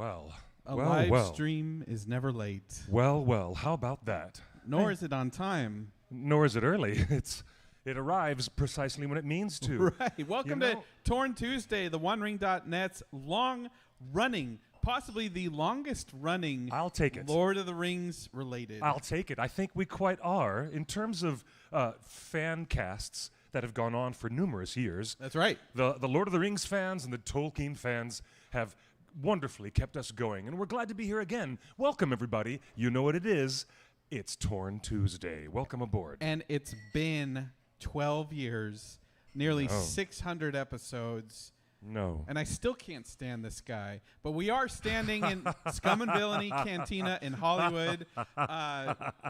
Well. A live stream is never late. Well, how about that? Nor is it on time. Nor is it early. It arrives precisely when it means to. Right. Welcome to Torn Tuesday, the OneRing.net's long-running, possibly the longest-running I'll take it. Lord of the Rings related. I'll take it. I think we quite are in terms of fan casts that have gone on for numerous years. That's right. The Lord of the Rings fans and the Tolkien fans have wonderfully kept us going, and we're glad to be here again. Welcome, everybody. You know what it is. It's Torn Tuesday. Welcome aboard. And it's been 12 years, nearly 600 episodes. No. And I still can't stand this guy. But we are standing in Scum and Villainy Cantina in Hollywood.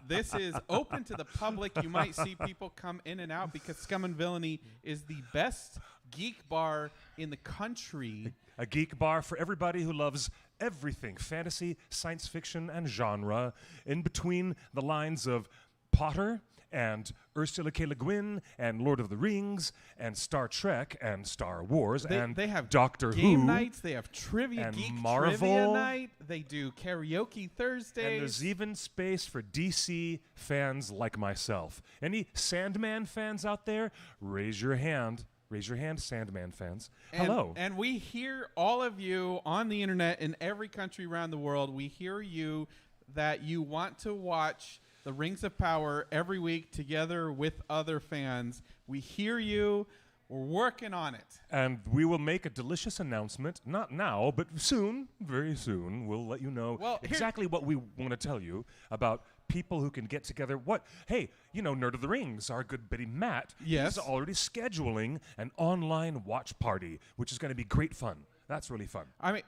This is open to the public. You might see people come in and out because Scum and Villainy is the best geek bar in the country. A geek bar for everybody who loves everything, fantasy, science fiction, and genre, in between the lines of Potter and Ursula K. Le Guin and Lord of the Rings and Star Trek and Star Wars and they have Doctor game Who nights. They have trivia, and geek Marvel. Trivia night. They do karaoke Thursdays. And there's even space for DC fans like myself. Any Sandman fans out there? Raise your hand. Raise your hand, Sandman fans. Hello. And we hear all of you on the internet in every country around the world. We hear you that you want to watch the Rings of Power every week together with other fans. We hear you. We're working on it. And we will make a delicious announcement, not now, but soon, very soon. We'll let you know exactly what we want to tell you about people who can get together. Hey, Nerd of the Rings, our good buddy Matt, yes, is already scheduling an online watch party, which is going to be great fun. That's really fun. I mean,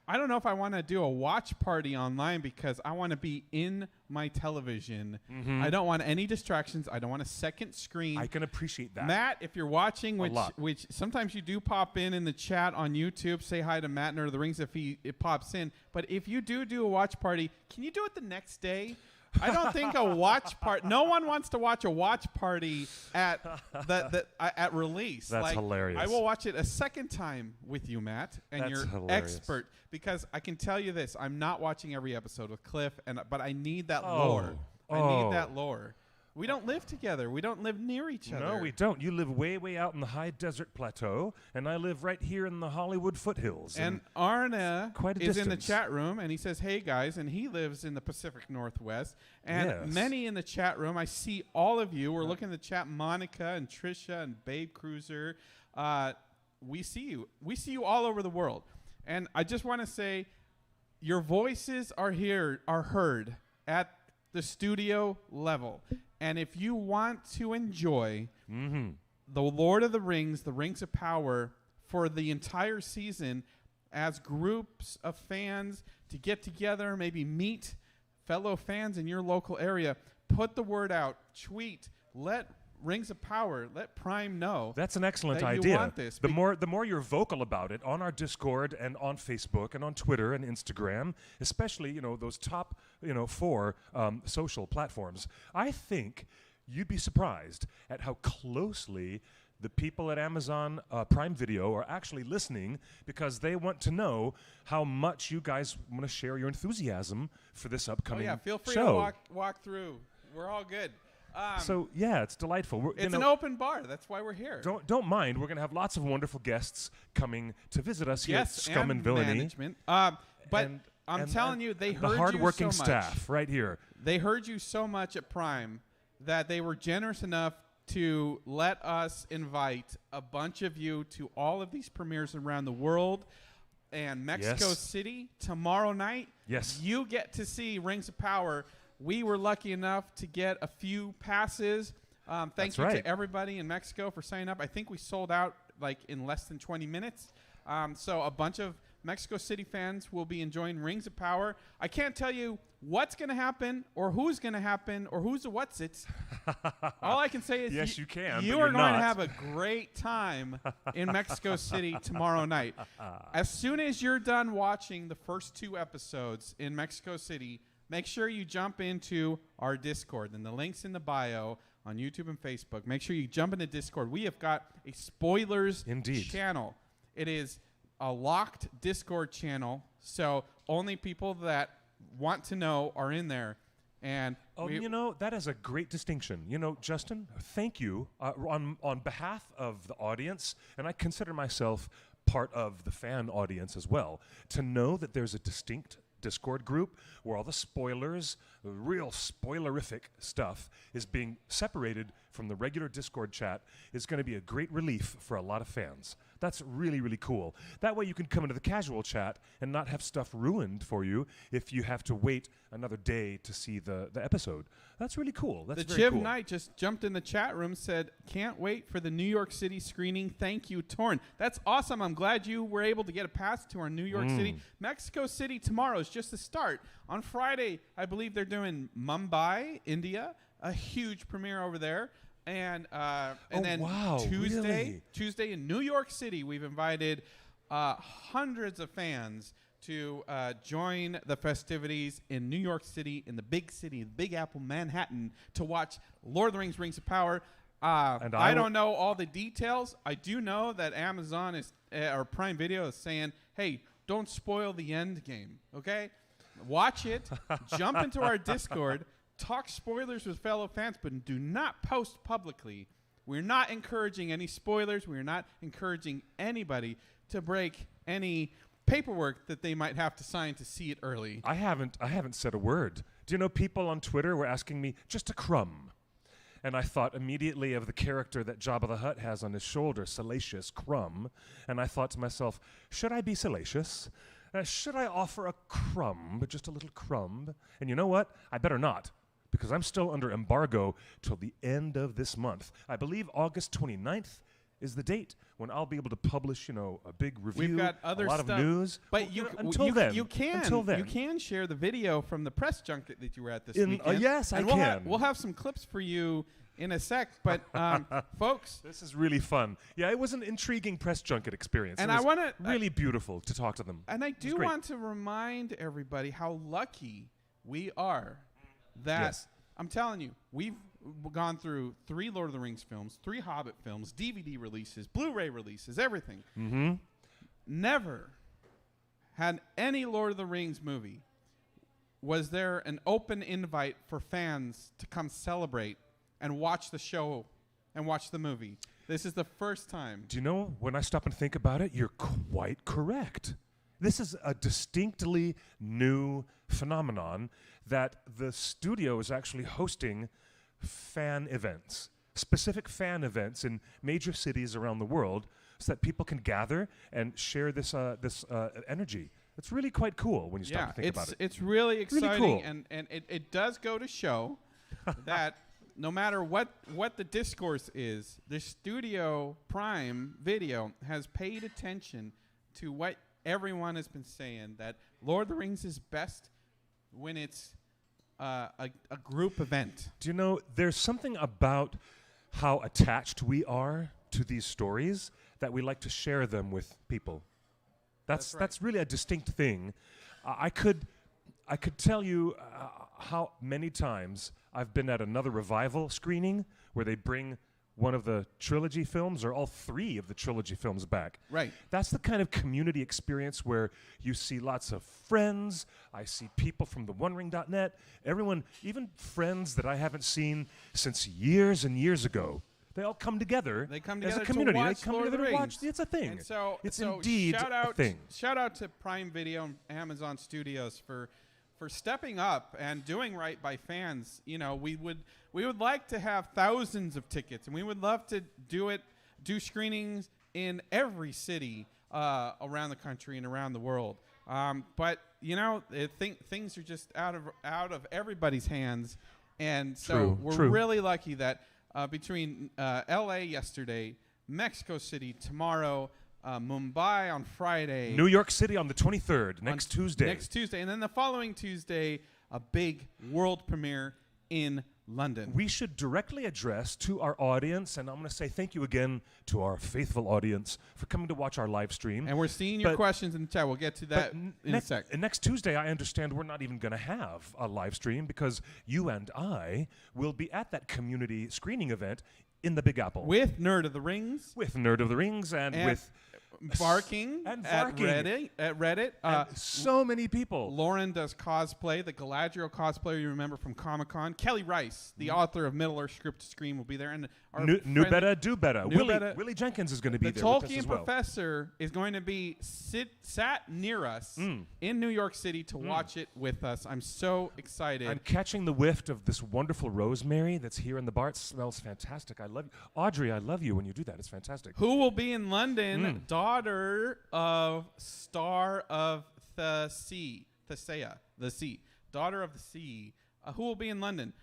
I don't know if I want to do a watch party online because I want to be in my television. Mm-hmm. I don't want any distractions. I don't want a second screen. I can appreciate that. Matt, if you're watching, which sometimes you do pop in the chat on YouTube, say hi to Matt Nerd of the Rings if it pops in. But if you do a watch party, can you do it the next day? I don't think a watch party. No one wants to watch a watch party at at release. That's hilarious. I will watch it a second time with you, Matt, and That's you're hilarious. expert. Because I can tell you this: I'm not watching every episode with Cliff, but I need that lore. I need that lore. We don't live together. We don't live near each other. No, we don't. You live way, way out in the high desert plateau, and I live right here in the Hollywood foothills. And Arna is in the distance. chat room, and he says, hey, guys, and he lives in the Pacific Northwest. And many in the chat room, I see all of you. We're looking at the chat, Monica and Trisha and Babe Cruiser. We see you. We see you all over the world. And I just want to say your voices are heard at the studio level. And if you want to enjoy the Lord of the Rings, the Rings of Power, for the entire season as groups of fans to get together, maybe meet fellow fans in your local area, put the word out, tweet, let Rings of Power, let Prime know. That's an excellent that idea. You want this. The more you're vocal about it on our Discord and on Facebook and on Twitter and Instagram, especially those top 4 social platforms, I think you'd be surprised at how closely the people at Amazon Prime Video are actually listening, because they want to know how much you guys want to share your enthusiasm for this upcoming show. Feel free to walk through. We're all good. It's delightful. It's an open bar. That's why we're here. Don't mind. We're going to have lots of wonderful guests coming to visit us here at Scum and Villainy. Management. But I'm telling you, they heard you so much. The hardworking staff right here. They heard you so much at Prime that they were generous enough to let us invite a bunch of you to all of these premieres around the world. And Mexico City tomorrow night. Yes. You get to see Rings of Power. We were lucky enough to get a few passes. Thank you to everybody in Mexico for signing up. I think we sold out in less than 20 minutes. So a bunch of Mexico City fans will be enjoying Rings of Power. I can't tell you what's going to happen or who's going to happen or who's a what's it. All I can say is yes, you can. You are going to have a great time in Mexico City tomorrow night. As soon as you're done watching the first 2 episodes in Mexico City, make sure you jump into our Discord, and the link's in the bio on YouTube and Facebook. Make sure you jump into Discord. We have got a spoilers channel. It is a locked Discord channel, so only people that want to know are in there. And that is a great distinction. Justin, thank you on behalf of the audience, and I consider myself part of the fan audience as well, to know that there's a distinct Discord group where all the spoilers, the real spoilerific stuff, is being separated from the regular Discord chat is going to be a great relief for a lot of fans. That's really, really cool. That way you can come into the casual chat and not have stuff ruined for you if you have to wait another day to see the episode. That's really cool. That's very Chiv cool. Knight just jumped in the chat room, said, "Can't wait for the New York City screening. Thank you, Torn." That's awesome. I'm glad you were able to get a pass to our New York City. Mexico City tomorrow is just the start. On Friday, I believe they're doing Mumbai, India, a huge premiere over there. And then Tuesday in New York City, we've invited hundreds of fans to join the festivities in New York City, in the Big Apple, Manhattan, to watch Lord of the Rings, Rings of Power. And I don't know all the details. I do know that Amazon or Prime Video is saying, hey, don't spoil the end game, okay? Watch it, jump into our Discord, talk spoilers with fellow fans, but do not post publicly. We're not encouraging any spoilers. We're not encouraging anybody to break any paperwork that they might have to sign to see it early. I haven't said a word. Do you know people on Twitter were asking me just a crumb? And I thought immediately of the character that Jabba the Hutt has on his shoulder, Salacious Crumb. And I thought to myself, should I be salacious? Should I offer a crumb, just a little crumb? And you know what? I better not, because I'm still under embargo till the end of this month. I believe August 29th is the date when I'll be able to publish, a big review, We've got other a lot stuff, of news. But until then, you can share the video from the press junket that you were at this weekend. Yes, I can. We'll have some clips for you in a sec, but folks, this is really fun. Yeah, it was an intriguing press junket experience. And it was I want to really beautiful to talk to them. And I do want to remind everybody how lucky we are that I'm telling you, we've gone through 3 Lord of the Rings films, 3 Hobbit films, DVD releases, Blu-ray releases, everything. Mm-hmm. Never had any Lord of the Rings movie was there an open invite for fans to come celebrate and watch the show and watch the movie. This is the first time. Do you know, when I stop and think about it, you're quite correct. This is a distinctly new phenomenon that the studio is actually hosting fan events, specific fan events in major cities around the world so that people can gather and share this energy. It's really quite cool when you stop to think about it. It's really exciting, really cool. and it does go to show that no matter what the discourse is, the studio Prime Video has paid attention to what everyone has been saying, that Lord of the Rings is best when it's a group event. Do you know, there's something about how attached we are to these stories that we like to share them with people. That's really a distinct thing. I could tell you how many times I've been at another revival screening where they bring one of the trilogy films or all 3 of the trilogy films back. Right. That's the kind of community experience where you see lots of friends. I see people from the OneRing.net, everyone, even friends that I haven't seen since years and years ago. They all come together. They come together as a community. To watch they come Lord together of the to Rings. watch. It's a thing. And so it's indeed a thing. Shout out to Prime Video and Amazon Studios for stepping up and doing right by fans. We would like to have thousands of tickets, and we would love to do screenings in every city around the country and around the world. But things are just out of everybody's hands, and so we're really lucky that between L.A. yesterday, Mexico City tomorrow, Mumbai on Friday, New York City on the 23rd, next Tuesday, and then the following Tuesday, a big world premiere in London. We should directly address to our audience, and I'm going to say thank you again to our faithful audience for coming to watch our live stream. And we're seeing your questions in the chat. We'll get to that in a sec. Next Tuesday, I understand we're not even going to have a live stream because you and I will be at that community screening event in the Big Apple. With Nerd of the Rings. With Nerd of the Rings and with barking and at barking. Reddit. So many people. Lauren does cosplay. The Galadriel cosplayer you remember from Comic-Con. Kelly Rice, the author of Middle-earth Script to Screen, will be there. And our New better, do better. Willie Jenkins is going to be the there with us Tolkien as well. professor is going to be sat near us in New York City to watch it with us. I'm so excited. I'm catching the whiff of this wonderful rosemary that's here in the bar. It smells fantastic. I love you. Audrey, I love you when you do that. It's fantastic. Who will be in London? Daughter of Star of the Sea. Thesea. The Sea. Daughter of the Sea. Who will be in London?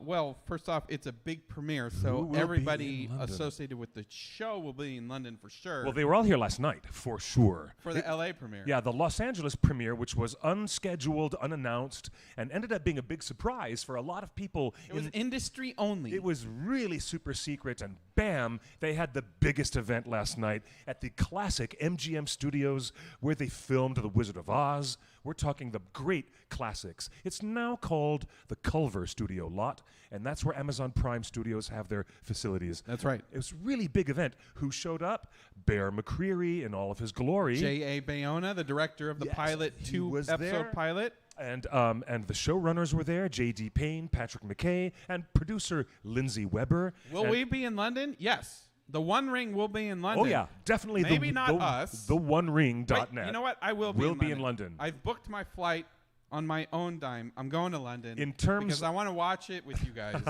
Well, first off, it's a big premiere, so everybody associated with the show will be in London for sure. Well, they were all here last night, for sure. For the LA premiere. Yeah, the Los Angeles premiere, which was unscheduled, unannounced, and ended up being a big surprise for a lot of people. It was industry only. It was really super secret, and bam, they had the biggest event last night at the classic MGM Studios where they filmed The Wizard of Oz. We're talking the great classics. It's now called the Culver Studio Lot, and that's where Amazon Prime Studios have their facilities. That's right. It was a really big event. Who showed up? Bear McCreary in all of his glory. J.A. Bayona, the director of the pilot, 2-episode pilot. And the showrunners were there, J.D. Payne, Patrick McKay, and producer Lindsay Weber. Will we be in London? Yes. The One Ring will be in London. Oh, yeah. Definitely. Maybe not us. The OneRing.net. Wait, you know what? I will be in London. I've booked my flight on my own dime. I'm going to London because I want to watch it with you guys.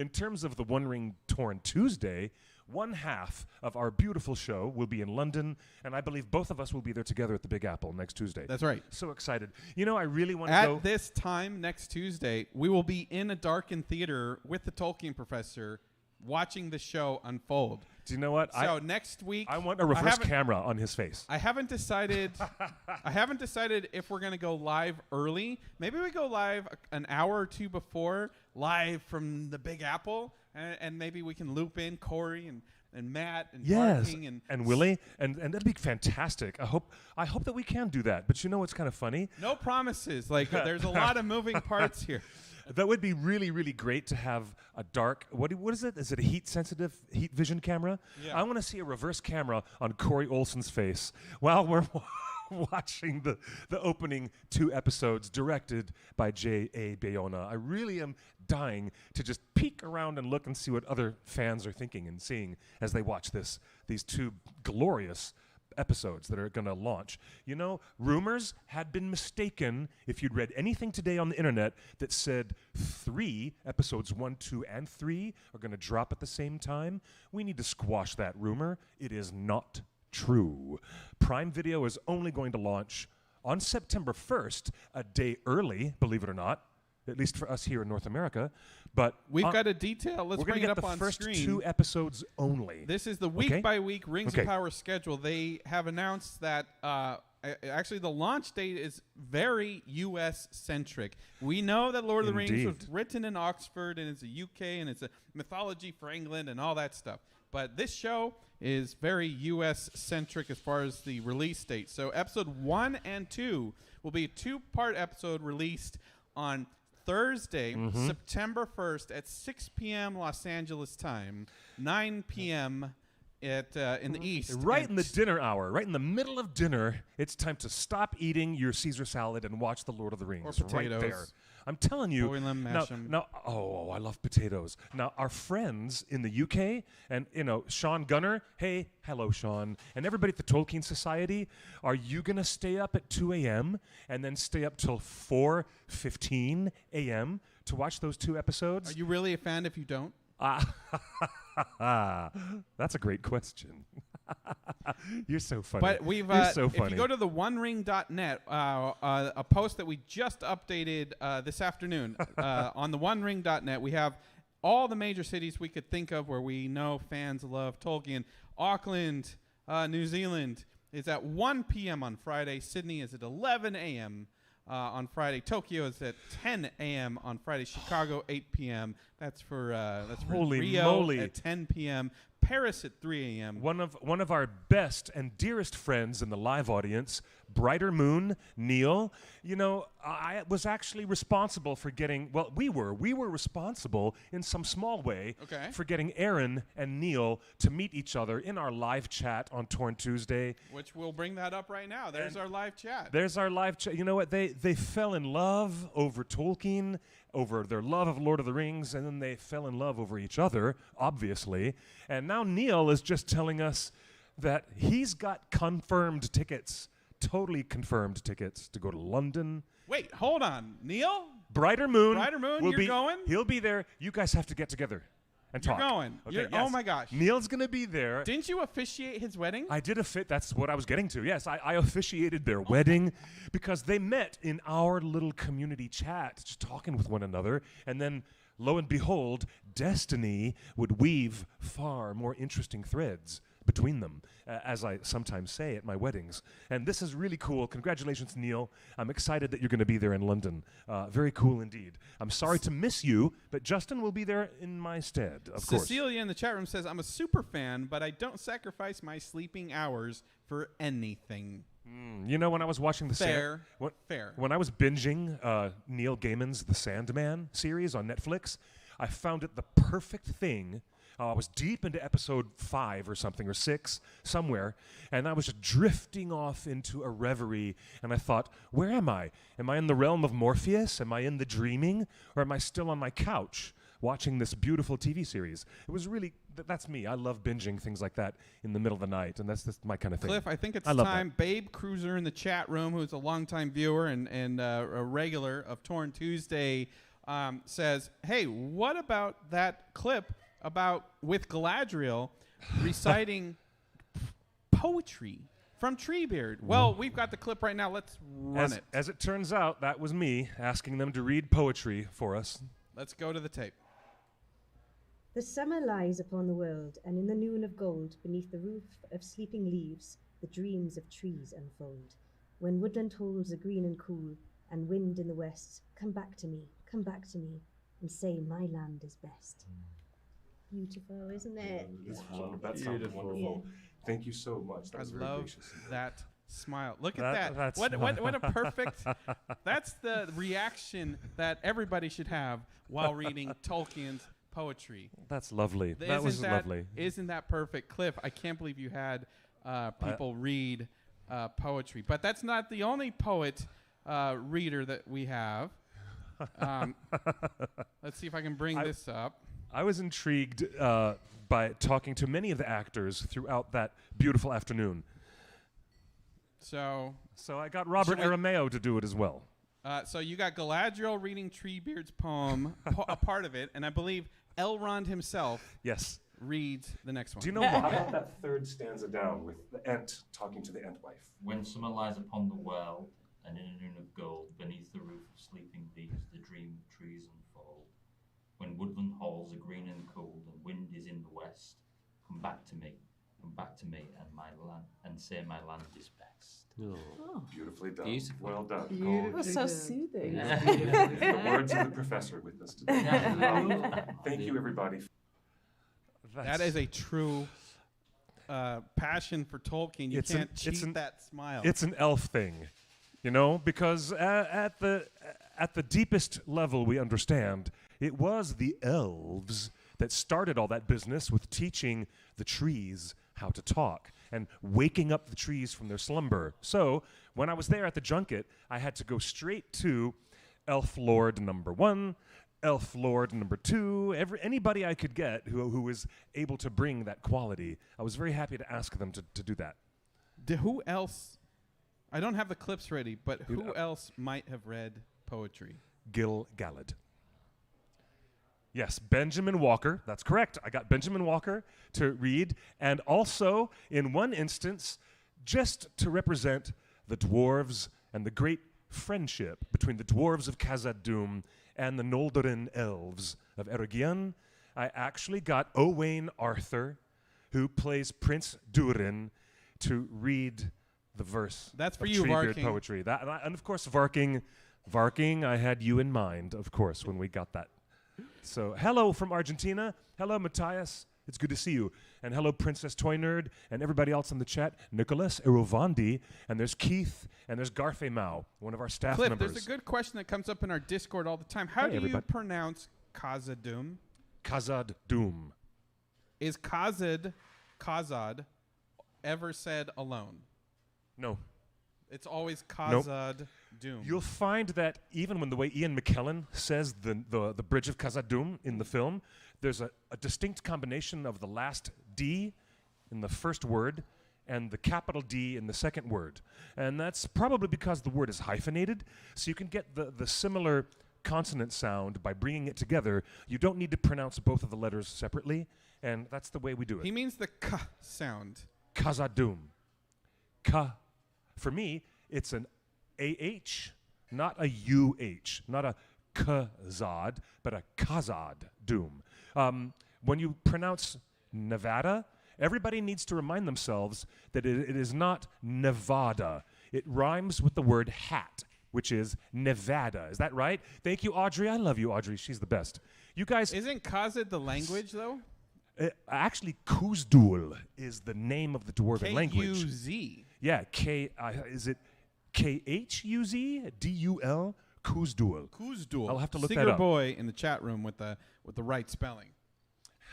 In terms of the One Ring Torn Tuesday, one half of our beautiful show will be in London, and I believe both of us will be there together at the Big Apple next Tuesday. That's right. So excited. You know, I really want to go. At this time next Tuesday, we will be in a darkened theater with the Tolkien professor watching the show unfold. Do you know what? So next week, I want a reverse camera on his face. I haven't decided. I haven't decided if we're gonna go live early. Maybe we go live an hour or two before, live from the Big Apple, and maybe we can loop in Corey and Matt and Barking and Willie, and that'd be fantastic. I hope that we can do that. But you know what's kind of funny? No promises. Like there's a lot of moving parts here. That would be really, really great to have a dark, what is it? Is it a heat-sensitive, heat vision camera? Yeah. I want to see a reverse camera on Corey Olsen's face while we're watching the opening 2 episodes directed by J.A. Bayona. I really am dying to just peek around and look and see what other fans are thinking and seeing as they watch these 2 glorious episodes that are going to launch. You know, rumors had been mistaken if you'd read anything today on the internet that said 3 episodes 1, 2, and 3 are going to drop at the same time. We need to squash that rumor. It is not true. Prime Video is only going to launch on September 1st, a day early, believe it or not, at least for us here in North America. But we've got a detail. Let's bring it up on screen. We're going to get the first 2 episodes only. This is the week-by-week Rings of Power schedule. They have announced that actually the launch date is very U.S.-centric. We know that Lord of the Rings was written in Oxford, and it's a U.K., and it's a mythology for England and all that stuff. But this show is very U.S.-centric as far as the release date. So episode 1 and 2 will be a 2-part episode released on Thursday, September 1st at 6 p.m. Los Angeles time, 9 p.m. in the East. Right in the dinner hour, right in the middle of dinner, it's time to stop eating your Caesar salad and watch The Lord of the Rings. Or potatoes. Right there. I'm telling you. Boil them, mash them. Oh, I love potatoes. Now, our friends in the UK, and, you know, Sean Gunner, hey, hello, Sean, and everybody at the Tolkien Society, are you going to stay up at 2 a.m. and then stay up till 4:15 a.m. to watch those 2 episodes? Are you really a fan if you don't? That's a great question. You're so funny. But we've You're so funny. If you go to the OneRing.net, a post that we just updated this afternoon on the OneRing.net, we have all the major cities we could think of where we know fans love Tolkien. Auckland, New Zealand is at 1 p.m. on Friday. Sydney is at 11 a.m. On Friday. Tokyo is at 10 a.m. on Friday. Chicago 8 p.m. That's for Holy Rio moly. at 10 p.m. Paris at 3 a.m. One of our best and dearest friends in the live audience, Brighter Moon, Neil. You know, I was actually responsible for getting, well, we were responsible in some small way for getting Aaron and Neil to meet each other in our live chat on Torn Tuesday. Which we'll bring that up right now. There's our live chat. There's our live chat. You know what? They fell in love over Tolkien, over their love of Lord of the Rings, and then they fell in love over each other, obviously. And now Neil is just telling us that he's got confirmed tickets, totally confirmed tickets to go to London. Wait, hold on. Neil? Brighter Moon. You're going? He'll be there. You guys have to get together and talk. You're going. Okay, yes. Oh, my gosh. Neil's going to be there. Didn't you officiate his wedding? I did that's what I was getting to. Yes, I officiated their wedding because they met in our little community chat, just talking with one another. And then, lo and behold, destiny would weave far more interesting threads between them, as I sometimes say at my weddings. And this is really cool. Congratulations, Neil. I'm excited that you're going to be there in London. Very cool indeed. I'm sorry to miss you, but Justin will be there in my stead, of course. Cecilia in the chat room says, I'm a super fan, but I don't sacrifice my sleeping hours for anything. You know, when I was watching Fair. When I was binging Neil Gaiman's The Sandman series on Netflix, I found it the perfect thing. I was deep into episode 5 or something, or 6, somewhere, and I was just drifting off into a reverie, and I thought, where am I? Am I in the realm of Morpheus? Am I in the dreaming? Or am I still on my couch watching this beautiful TV series? It was really, that's me. I love binging things like that in the middle of the night, and that's my kind of thing. Cliff, I think it's time. Babe Cruiser in the chat room, who's a longtime viewer and a regular of Torn Tuesday, says, hey, what about that clip with Galadriel reciting poetry from Treebeard? Well, we've got the clip right now. Let's run it. As it turns out, that was me asking them to read poetry for us. Let's go to the tape. The summer lies upon the world, and in the noon of gold, beneath the roof of sleeping leaves, the dreams of trees unfold. When woodland halls are green and cool, and wind in the west, come back to me, and say my land is best. Beautiful, isn't it? That sounds wonderful. Yeah. Thank you so much. That was very love gracious. That smile. Look at that. What a perfect. That's the reaction that everybody should have while reading Tolkien's poetry. That's lovely. That was lovely. Isn't that perfect? Cliff, I can't believe you had people read poetry. But that's not the only poet reader that we have. Let's see if I can bring this up. I was intrigued by talking to many of the actors throughout that beautiful afternoon. So I got Robert Arameo to do it as well. So you got Galadriel reading Treebeard's poem, a part of it, and I believe Elrond himself reads the next one. Do you know how about that third stanza down with the Ent talking to the Ent wife? When summer lies upon the world, and in a noon of gold, beneath the roof of sleeping leaves, the dream of trees unfold. When woodland halls are green and cold, and wind is in the west, come back to me, and my land, and say my land is best. Oh. Beautifully done. Beautiful. Well done. It was so soothing. The words of the professor with us today. Thank you, everybody. That is a true passion for Tolkien. You can't cheat that smile. It's an elf thing, you know, because at the deepest level we understand, it was the elves that started all that business with teaching the trees how to talk and waking up the trees from their slumber. So when I was there at the junket, I had to go straight to Elf Lord number 1, Elf Lord number 2, anybody I could get who was able to bring that quality. I was very happy to ask them to do that. Who else? I don't have the clips ready, but who else might have read poetry? Galad. Yes, Benjamin Walker. That's correct. I got Benjamin Walker to read, and also, in one instance, just to represent the dwarves and the great friendship between the dwarves of Khazad-dûm and the Noldorin elves of Eregion, I actually got Owain Arthur, who plays Prince Durin, to read the verse. That's for of you, Treebeard Varking. poetry. And of course, Varking, I had you in mind, of course, when we got that. So, hello from Argentina. Hello, Matthias It's good to see you. And hello, Princess Toy Nerd, and everybody else in the chat. Nicholas Erovandi, and there's Keith, and there's Garfe Mao, one of our staff Cliff, members. there's a good question that comes up in our Discord all the time. How do you pronounce Khazad-dûm? Khazad-dûm. Is Khazad ever said alone? No. It's always Khazad-dûm. You'll find that even when the way Ian McKellen says the Bridge of Khazad-dûm in the film, there's a distinct combination of the last D in the first word and the capital D in the second word. And that's probably because the word is hyphenated, so you can get the similar consonant sound by bringing it together. You don't need to pronounce both of the letters separately, and that's the way we do it. He means the K sound. Khazad-dûm. Ka. For me, it's an AH, not a UH, not a Khazad, but a Khazad-dûm. When you pronounce Nevada, everybody needs to remind themselves that it is not Nevada. It rhymes with the word hat, which is Nevada. Is that right? Thank you, Audrey. I love you, Audrey. She's the best. You guys... Isn't Khazad the language, though? Actually, Khuzdul is the name of the Dwarven language. K-U-Z. Yeah, is it Khuz? D-U-L? Khuzdul. Khuzdul. I'll have to look Singer that up. boy in the chat room with the right spelling.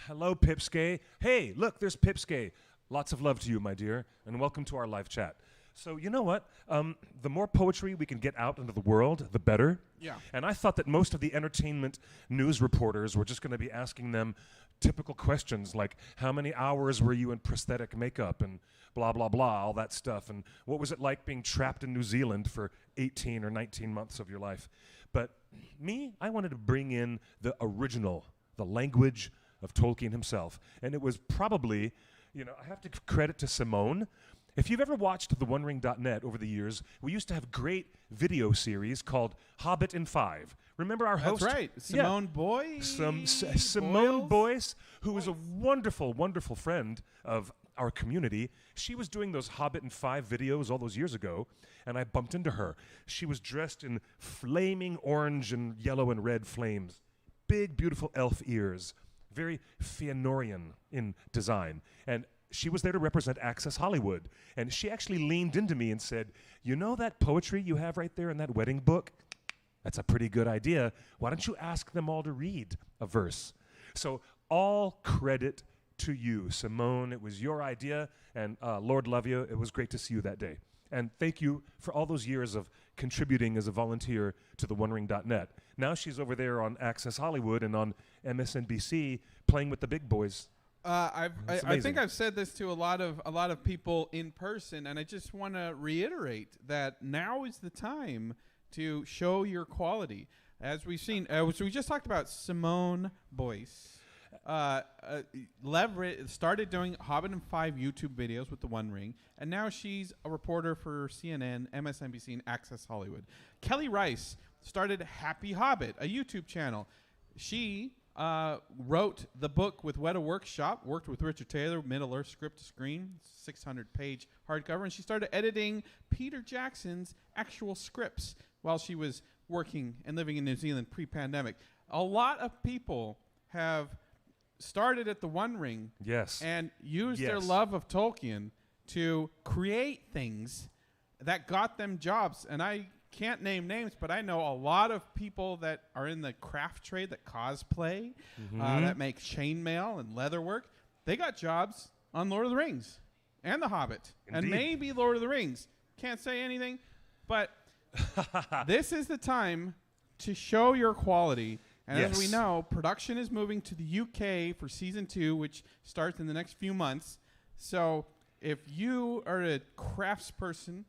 Hello, Pipske. Hey, look, there's Pipske. Lots of love to you, my dear, and welcome to our live chat. So you know what? The more poetry we can get out into the world, the better. Yeah. And I thought that most of the entertainment news reporters were just going to be asking them typical questions like, how many hours were you in prosthetic makeup and blah, blah, blah, all that stuff. And what was it like being trapped in New Zealand for 18 or 19 months of your life? But me, I wanted to bring in the original, the language of Tolkien himself. And it was probably, I have to give credit to Simone. If you've ever watched the OneRing.net over the years, we used to have great video series called Hobbit in 5. Remember our host? That's right. Simone Boyce. Simone Boyce, who was a wonderful, wonderful friend of our community. She was doing those Hobbit in 5 videos all those years ago, and I bumped into her. She was dressed in flaming orange and yellow and red flames, big, beautiful elf ears, very Fëanorian in design. And she was there to represent Access Hollywood. And she actually leaned into me and said, you know that poetry you have right there in that wedding book? That's a pretty good idea. Why don't you ask them all to read a verse? So all credit to you, Simone. It was your idea, and Lord love you. It was great to see you that day. And thank you for all those years of contributing as a volunteer to the OneRing.net. Now she's over there on Access Hollywood and on MSNBC playing with the big boys. I think I've said this to a lot of people in person, and I just want to reiterate that now is the time to show your quality. As we've seen, so we just talked about Simone Boyce. Started doing Hobbit and 5 YouTube videos with the One Ring, and now she's a reporter for CNN, MSNBC, and Access Hollywood. Kelly Rice started Happy Hobbit, a YouTube channel. She wrote the book with Weta Workshop, worked with Richard Taylor, Middle-earth, script to screen, 600-page hardcover, and she started editing Peter Jackson's actual scripts while she was working and living in New Zealand pre-pandemic. A lot of people have started at the One Ring and used their love of Tolkien to create things that got them jobs. And I can't name names, but I know a lot of people that are in the craft trade that cosplay, that make chainmail and leatherwork. They got jobs on Lord of the Rings and The Hobbit. Indeed. And maybe Lord of the Rings. Can't say anything, but this is the time to show your quality. And as we know, production is moving to the UK for season 2, which starts in the next few months. So if you are a craftsperson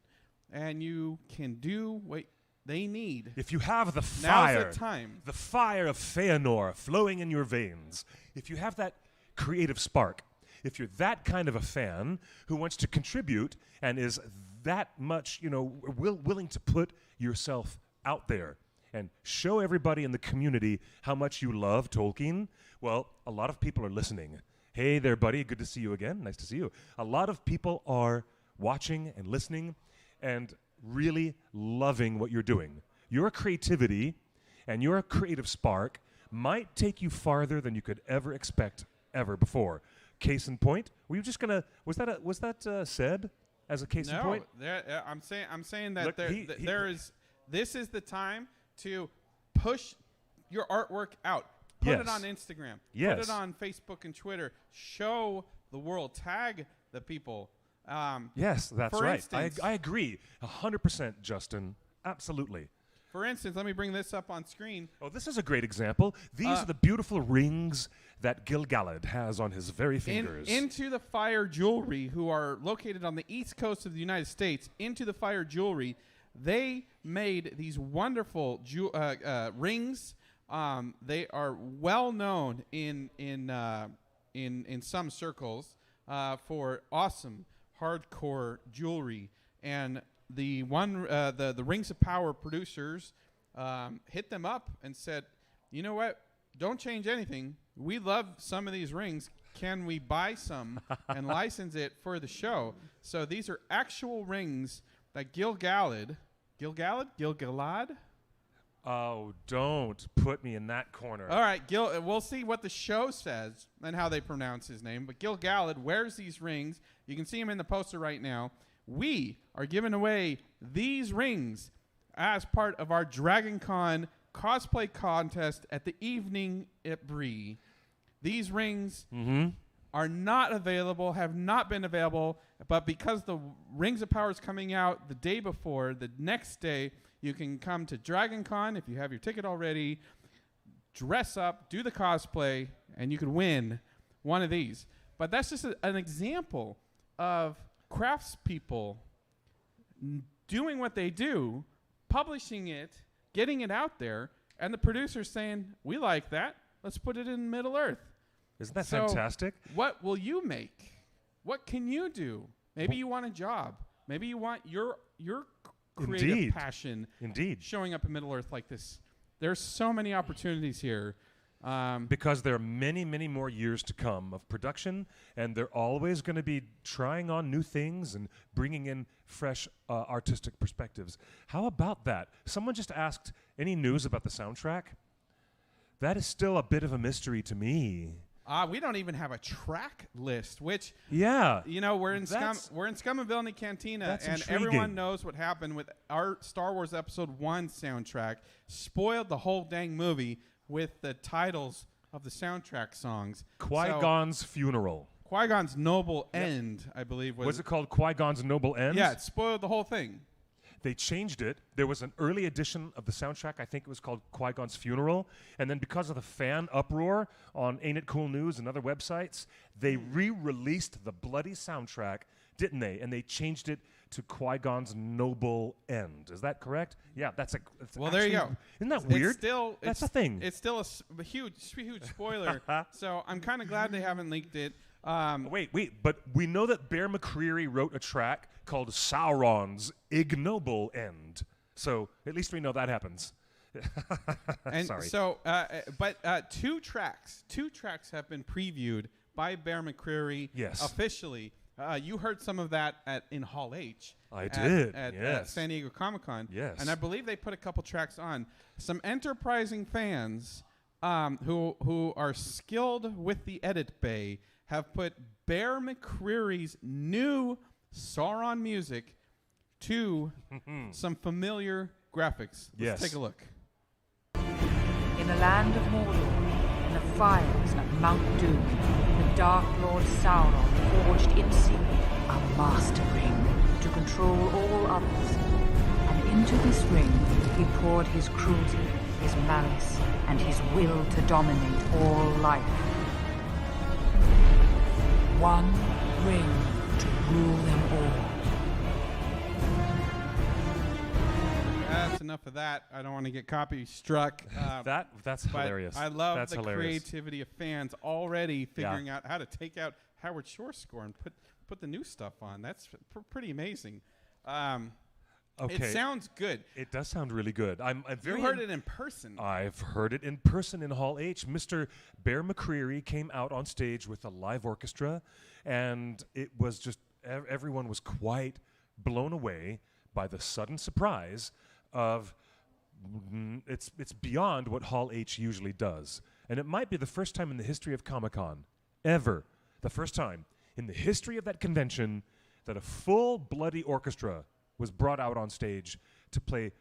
and you can do what they need, if you have the fire, now's the time. The fire of Fëanor flowing in your veins, if you have that creative spark, if you're that kind of a fan who wants to contribute and is that much, willing to put yourself out there and show everybody in the community how much you love Tolkien, well, a lot of people are listening. Hey there, buddy. Good to see you again. Nice to see you. A lot of people are watching and listening and really loving what you're doing. Your creativity and your creative spark might take you farther than you could ever expect ever before. Case in point, were you just gonna? Was that said as a case in point? No, I'm saying that Look, there is. This is the time to push your artwork out. Put it on Instagram. Yes. Put it on Facebook and Twitter. Show the world. Tag the people. Yes, that's for right. Instance, I agree 100%, Justin. Absolutely. For instance, let me bring this up on screen. Oh, this is a great example. These are the beautiful rings that Gil-galad has on his very fingers. Into the Fire Jewelry, who are located on the east coast of the United States, Into the Fire Jewelry, they made these wonderful rings. They are well known in some circles for awesome hardcore jewelry, and the Rings of Power producers hit them up and said, you know what? Don't change anything. We love some of these rings. Can we buy some and license it for the show? So these are actual rings that Gil-galad. Oh, don't put me in that corner. All right, we'll see what the show says and how they pronounce his name. But Gil-galad wears these rings. You can see him in the poster right now. We are giving away these rings as part of our Dragon Con cosplay contest at the evening at Bree. These rings are not available, have not been available, but because the Rings of Power is coming out the day before, the next day, you can come to Dragon Con if you have your ticket already, dress up, do the cosplay, and you could win one of these. But that's just an example of craftspeople doing what they do, publishing it, getting it out there, and the producers saying, we like that. Let's put it in Middle-earth. Isn't that fantastic? What will you make? What can you do? Maybe you want a job. Maybe you want your creative passion showing up in Middle-earth like this. There's so many opportunities here. Because there are many, many more years to come of production, and they're always going to be trying on new things and bringing in fresh artistic perspectives. How about that? Someone just asked, any news about the soundtrack? That is still a bit of a mystery to me. We don't even have a track list, which you know, we're in Scum and Villainy Cantina, and intriguing. Everyone knows what happened with our Star Wars Episode 1 soundtrack. Spoiled the whole dang movie with the titles of the soundtrack songs. Qui-Gon's Funeral. Qui-Gon's Noble End, I believe. Was it called Qui-Gon's Noble End? Yeah, it spoiled the whole thing. They changed it. There was an early edition of the soundtrack. I think it was called Qui-Gon's Funeral. And then because of the fan uproar on Ain't It Cool News and other websites, they re-released the bloody soundtrack, didn't they? And they changed it to Qui-Gon's Noble End. Is that correct? Yeah, that's well, there you go. Isn't that weird? That's a thing. It's still a huge spoiler. So I'm kind of glad they haven't leaked it. Wait, but we know that Bear McCreary wrote a track called Sauron's Ignoble End. So at least we know that happens. And sorry. So, but two tracks have been previewed by Bear McCreary officially. You heard some of that in Hall H. I did. At San Diego Comic-Con. Yes. And I believe they put a couple tracks on. Some enterprising fans who are skilled with the edit bay have put Bear McCreary's new Sauron music to some familiar graphics. Let's take a look. In the land of Mordor, in the fires of Mount Doom, the Dark Lord Sauron forged in secret a master ring to control all others. And into this ring he poured his cruelty, his malice, and his will to dominate all life. One ring to rule them all. That's enough of that. I don't want to get copy struck. That's hilarious. I love the creativity of fans already figuring out how to take out Howard Shore's score and put the new stuff on. That's pretty amazing. Okay. It sounds good. It does sound really good. I'm very. You heard it in person. I've heard it in person in Hall H. Mr. Bear McCreary came out on stage with a live orchestra, and it was just everyone was quite blown away by the sudden surprise of it's beyond what Hall H usually does, and it might be the first time in the history of Comic-Con ever, the first time in the history of that convention that a full bloody orchestra was brought out on stage to play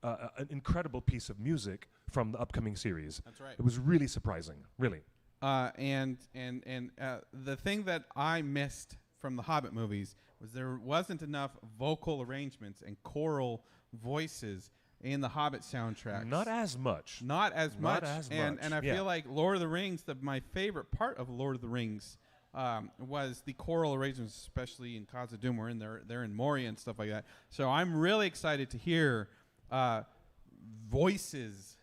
an incredible piece of music from the upcoming series. That's right. It was really surprising, really. And the thing that I missed from the Hobbit movies was there wasn't enough vocal arrangements and choral voices in the Hobbit soundtracks. Not as much. Not as much. And I yeah. feel like Lord of the Rings, my favorite part of Lord of the Rings was the choral arrangements, especially in Khazad-dûm, where they're in Moria and stuff like that. So I'm really excited to hear voices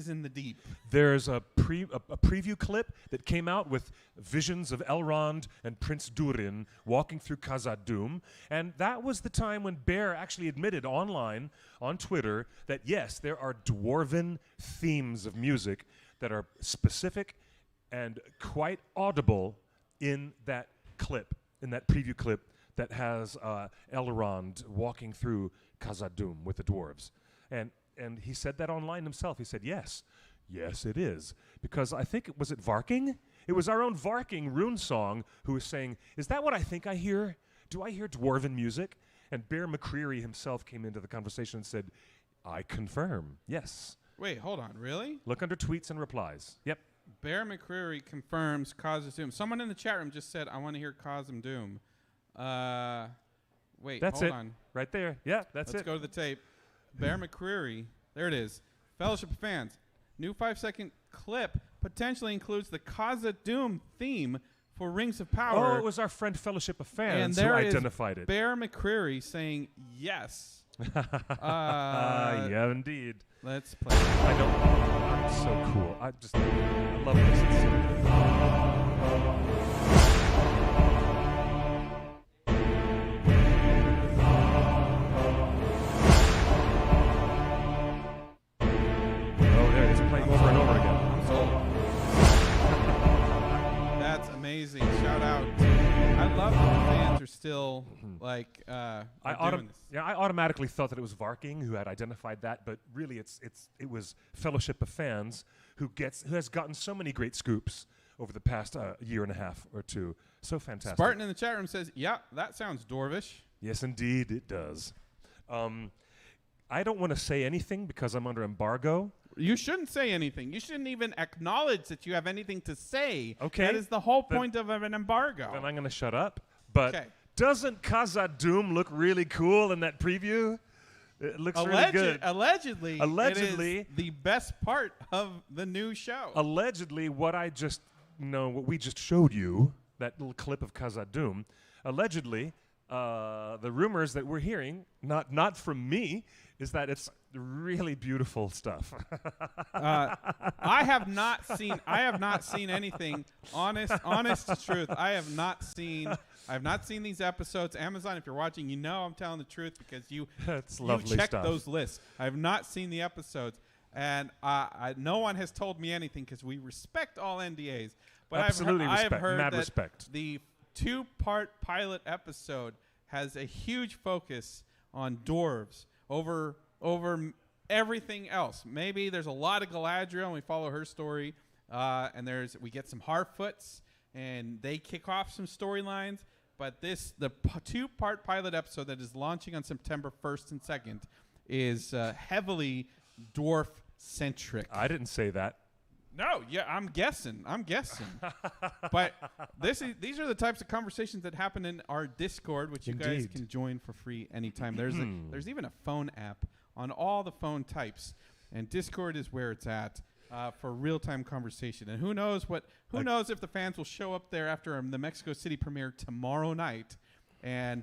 in the deep. There's a preview clip that came out with visions of Elrond and Prince Durin walking through Khazad-dûm, and that was the time when Bear actually admitted online on Twitter that yes, there are Dwarven themes of music that are specific and quite audible in that clip, in that preview clip that has Elrond walking through Khazad-dûm with the dwarves. And he said that online himself. He said, yes, it is. Because I think, was it Varking? It was our own Varking Rune Song who was saying, is that what I think I hear? Do I hear Dwarven music? And Bear McCreary himself came into the conversation and said, I confirm, yes. Wait, hold on, really? Look under tweets and replies. Yep. Bear McCreary confirms Khazad-dûm. Someone in the chat room just said, I want to hear Khazad-dûm. Wait, That's hold it. on. Right there. Yeah, Let's it. go to the tape. Bear McCreary. There it is. Fellowship of Fans. New 5-second clip potentially includes the Khazad-dûm theme for Rings of Power. Oh, it was our friend Fellowship of and Fans who there is identified it. Bear McCreary saying yes. Yeah, indeed. Let's play. I know. It's so cool. I love this. It's so good. Oh, there it is, playing over and over again. I'm sold. That's amazing. Shout out. I love that the fans are still like are doing this. I automatically thought that it was Varking who had identified that, but really it was Fellowship of Fans who has gotten so many great scoops over the past year and a half or two. So fantastic. Spartan in the chat room says, "Yeah, that sounds Dwarvish." Yes, indeed, it does. I don't want to say anything because I'm under embargo. You shouldn't say anything. You shouldn't even acknowledge that you have anything to say. Okay. That is the whole point of an embargo. Then I'm going to shut up. But Okay. doesn't Khazad-dûm look really cool in that preview? It looks really good. Allegedly, Allegedly. it is the best part of the new show. Allegedly, what we just showed you, that little clip of Khazad-dûm, allegedly, the rumors that we're hearing, not from me, is that it's really beautiful stuff. I have not seen anything. Honest to truth, I have not seen these episodes. Amazon, if you're watching, you know I'm telling the truth because you lovely checked stuff. those lists. I have not seen the episodes, and no one has told me anything because we respect all NDAs. But Absolutely I have respect. heard Mad that respect. the 2-part pilot episode has a huge focus on dwarves over everything else. Maybe there's a lot of Galadriel, and we follow her story, and we get some Harfoots, and they kick off some storylines. But the 2-part pilot episode that is launching on September 1st and 2nd is heavily dwarf-centric. I didn't say that. No, yeah, I'm guessing. But these are the types of conversations that happen in our Discord, which you guys Indeed. can join for free anytime. There's even a phone app on all the phone types, and Discord is where it's at for real-time conversation. And who knows if the fans will show up there after the Mexico City premiere tomorrow night, and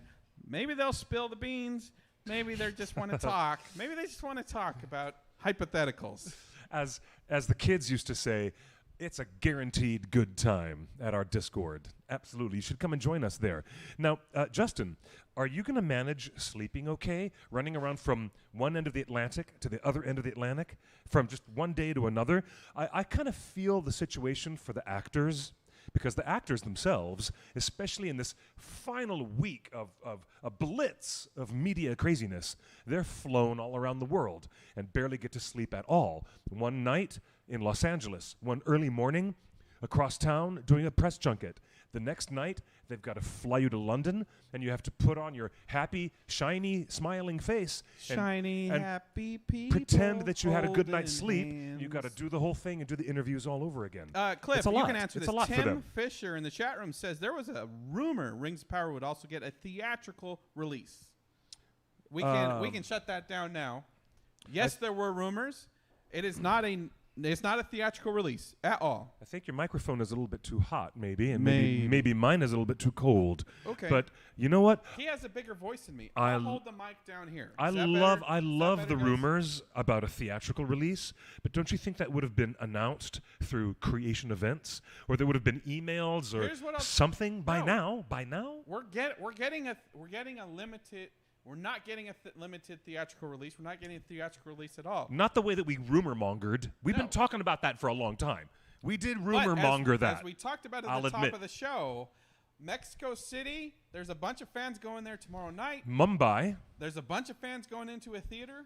maybe they'll spill the beans. Maybe they just want to talk. Maybe they just want to talk about hypotheticals. As the kids used to say, it's a guaranteed good time at our Discord. Absolutely. You should come and join us there. Now, Justin, are you going to manage sleeping okay, running around from one end of the Atlantic to the other end of the Atlantic, from just one day to another? I kind of feel the situation for the actors, because the actors themselves, especially in this final week of a blitz of media craziness, they're flown all around the world and barely get to sleep at all. One night in Los Angeles, one early morning, across town doing a press junket. The next night, they've got to fly you to London, and you have to put on your happy, shiny, smiling face. Shiny, and happy people. pretend that you had a good night's holding sleep. hands. You've got to do the whole thing and do the interviews all over again. Cliff, It's a you lot. can answer It's this. a lot for Tim them. Fisher in the chat room says there was a rumor Rings of Power would also get a theatrical release. We can shut that down now. Yes, there were rumors. It is not a theatrical release at all. I think your microphone is a little bit too hot, maybe, and maybe mine is a little bit too cold. Okay. But you know what? He has a bigger voice than me. I I'll hold the mic down here. I Is that love better? I Is that love better, the guys? rumors about a theatrical release, but don't you think that would have been announced through creation events, or there would have been emails or Here's what I'll- something by No. now? By now? We're getting a limited. We're not getting a limited theatrical release. We're not getting a theatrical release at all. Not the way that we rumor mongered. We've been No. talking about that for a long time. We did But rumor monger that. As we talked about at I'll the top admit. of the show, Mexico City, there's a bunch of fans going there tomorrow night. Mumbai, There's a bunch of fans going into a theater.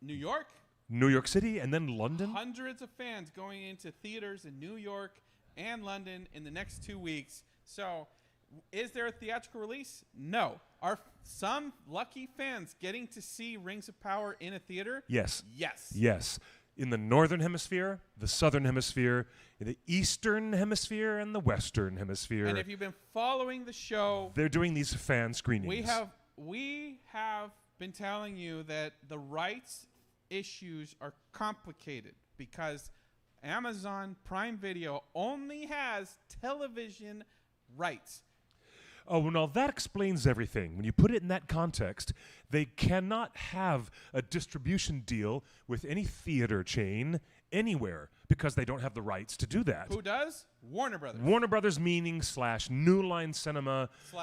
New York, New York City, and then London. hundreds of fans going into theaters in New York and London in the next 2 weeks. So, is there a theatrical release? No. Are some lucky fans getting to see Rings of Power in a theater? Yes. Yes. Yes. In the northern hemisphere, the southern hemisphere, in the eastern hemisphere, and the western hemisphere. And if you've been following the show, they're doing these fan screenings. we have been telling you that the rights issues are complicated because Amazon Prime Video only has television rights. Oh, well, now that explains everything. When you put it in that context, they cannot have a distribution deal with any theater chain anywhere because they don't have the rights to do that. Who does? Warner Brothers. Warner Brothers meaning / New Line Cinema, /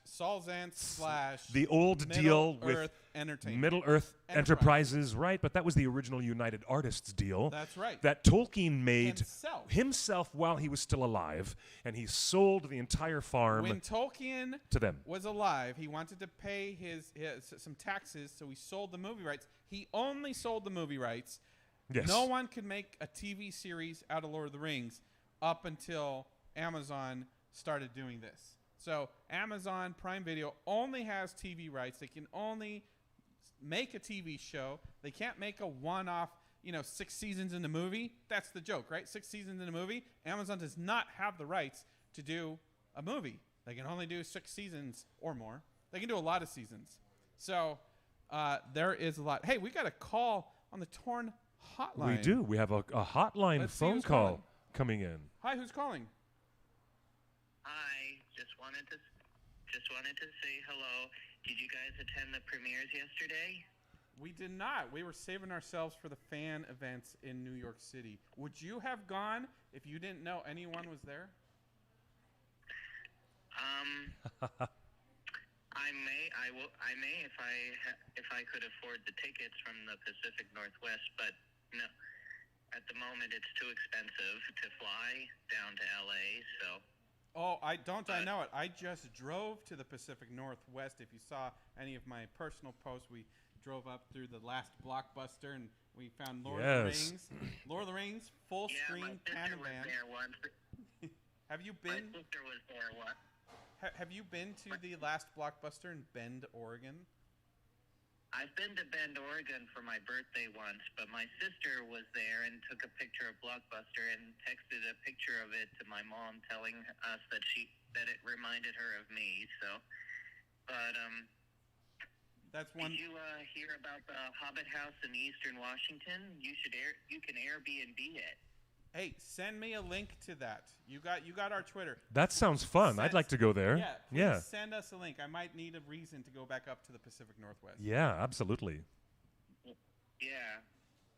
Solzance / the old deal with Earth Entertainment. Middle Earth Enterprises, right? But that was the original United Artists deal. That's right. That Tolkien made Himself. while he was still alive, and he sold the entire farm When Tolkien to them. was alive, he wanted to pay his some taxes, so he sold the movie rights. He only sold the movie rights. Yes. No one could make a TV series out of Lord of the Rings up until Amazon started doing this. So Amazon Prime Video only has TV rights. They can only make a TV show. They can't make a one-off, 6 seasons in the movie. That's the joke, right? 6 seasons in a movie. Amazon does not have the rights to do a movie. They can only do 6 seasons or more. They can do a lot of seasons. So there is a lot. Hey, we got a call on the Torn hotline. We do. We have a hotline Let's see phone who's call calling. coming in. Hi, who's calling? Hi, just wanted to say hello. Did you guys attend the premieres yesterday? We did not. We were saving ourselves for the fan events in New York City. Would you have gone if you didn't know anyone was there? I may if I could afford the tickets from the Pacific Northwest, but no, at the moment it's too expensive to fly down to LA, so. Oh, I know it. I just drove to the Pacific Northwest. If you saw any of my personal posts, we drove up through the last Blockbuster and we found Lord of the Rings. Lord of the Rings, full screen Panavan. There once. Have you been? My sister was there once. Have you been to the last Blockbuster in Bend, Oregon? I've been to Bend, Oregon for my birthday once, but my sister was there and took a picture of Blockbuster and texted a picture of it to my mom, telling us that it reminded her of me. So, but that's one. Did you hear about the Hobbit House in Eastern Washington? You can Airbnb it. Hey, send me a link to that. You got our Twitter. That sounds fun. I'd like to go there. Yeah, please send us a link. I might need a reason to go back up to the Pacific Northwest. Yeah, absolutely. Yeah.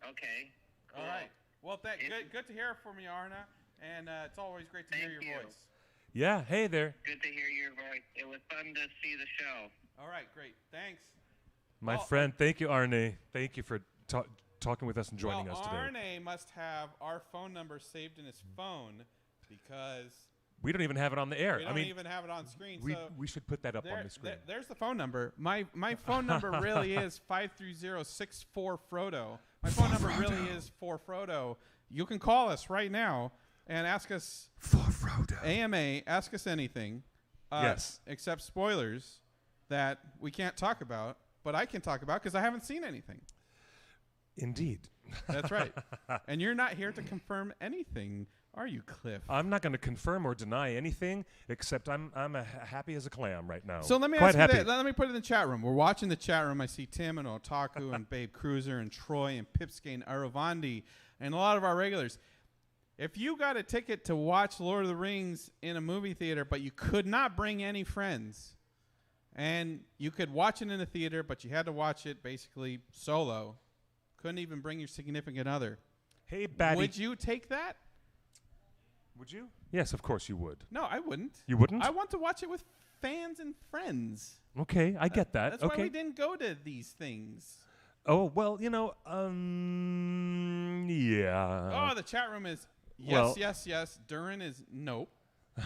Okay. Cool. All right. Well, good to hear from you, Arna, and it's always great to hear your voice. Yeah. Hey there. Good to hear your voice. It was fun to see the show. All right. Great. Thanks. My friend, thank you, Arne. Thank you for talking with us and joining us today. Arne must have our phone number saved in his phone because we don't even have it on the air. We don't even have it on screen. We should put that up on the screen. There's the phone number. My phone number really is 530-64 Frodo. My phone number really is for Frodo. You can call us right now. and ask us For Frodo. AMA. Ask us anything. Yes. Except spoilers that we can't talk about, but I can talk about because I haven't seen anything. Indeed. That's right. And you're not here to confirm anything, are you, Cliff? I'm not going to confirm or deny anything, except I'm happy as a clam right now. So let me Quite ask you happy. that. Let me put it in the chat room. We're watching the chat room. I see Tim and Otaku and Babe Cruiser and Troy and Pipsky and Aravandi and a lot of our regulars. If you got a ticket to watch Lord of the Rings in a movie theater, but you could not bring any friends, and you could watch it in a theater, but you had to watch it basically solo, couldn't even bring your significant other. Hey, baddie. Would you take that? Would you? Yes, of course you would. No, I wouldn't. You wouldn't? I want to watch it with fans and friends. Okay, I get that. That's okay. why we didn't go to these things. Oh, well, yeah. Oh, the chat room is yes, well- yes. Durin is nope.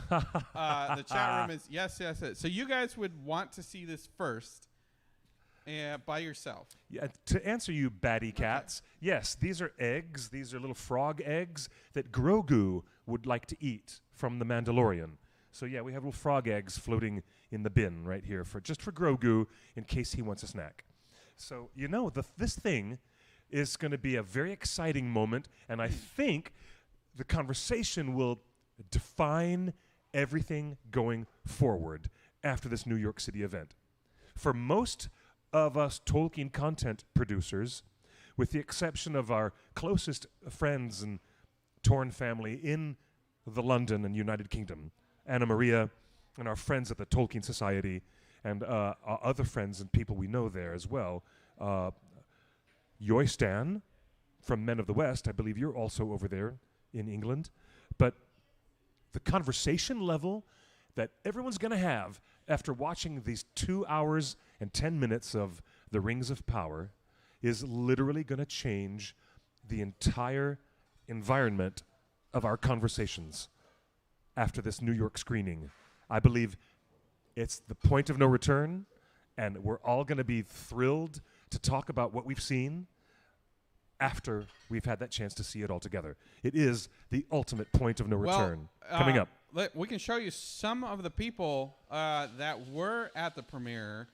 The chat room is yes, yes. So you guys would want to see this first by yourself. Yeah, to answer you, baddie cats, yes, these are eggs. These are little frog eggs that Grogu would like to eat from the Mandalorian. So yeah, we have little frog eggs floating in the bin right here for Grogu in case he wants a snack. So this thing is going to be a very exciting moment, and I think the conversation will define everything going forward after this New York City event. For most of us Tolkien content producers, with the exception of our closest friends and Torn family in the London and United Kingdom, Anna Maria and our friends at the Tolkien Society and our other friends and people we know there as well, Yoistan from Men of the West, I believe you're also over there in England, but the conversation level that everyone's going to have after watching these 2 hours and 10 minutes of the Rings of Power is literally going to change the entire environment of our conversations after this New York screening. I believe it's the point of no return, and we're all going to be thrilled to talk about what we've seen after we've had that chance to see it all together. It is the ultimate point of no return coming up. We can show you some of the people that were at the premiere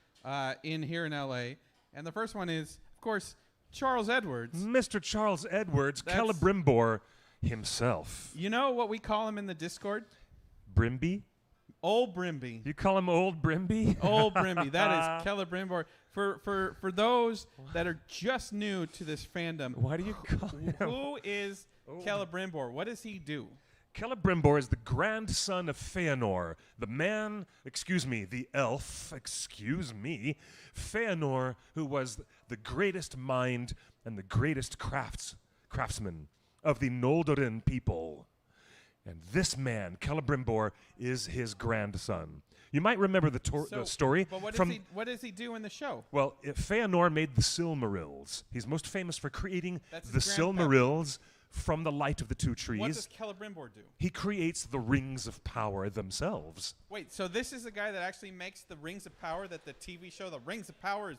in here in LA. And the first one is, of course, Charles Edwards. Mr. Charles Edwards, Celebrimbor himself. You know what we call him in the Discord? Brimby? Old Brimby. You call him Old Brimby? Old Brimby. That is Celebrimbor. For those that are just new to this fandom, Why do you call him? who is Celebrimbor? What does he do? Celebrimbor is the grandson of Feanor, the elf, Feanor, who was the greatest mind and the greatest craftsman of the Noldorin people. And this man, Celebrimbor, is his grandson. You might remember the story. But what does he do in the show? Well, Feanor made the Silmarils. He's most famous for creating That's the his grandpa. Silmarils from the light of the two trees. What does Celebrimbor do? He creates the Rings of Power themselves. Wait, so this is the guy that actually makes the Rings of Power that the TV show The Rings of Power is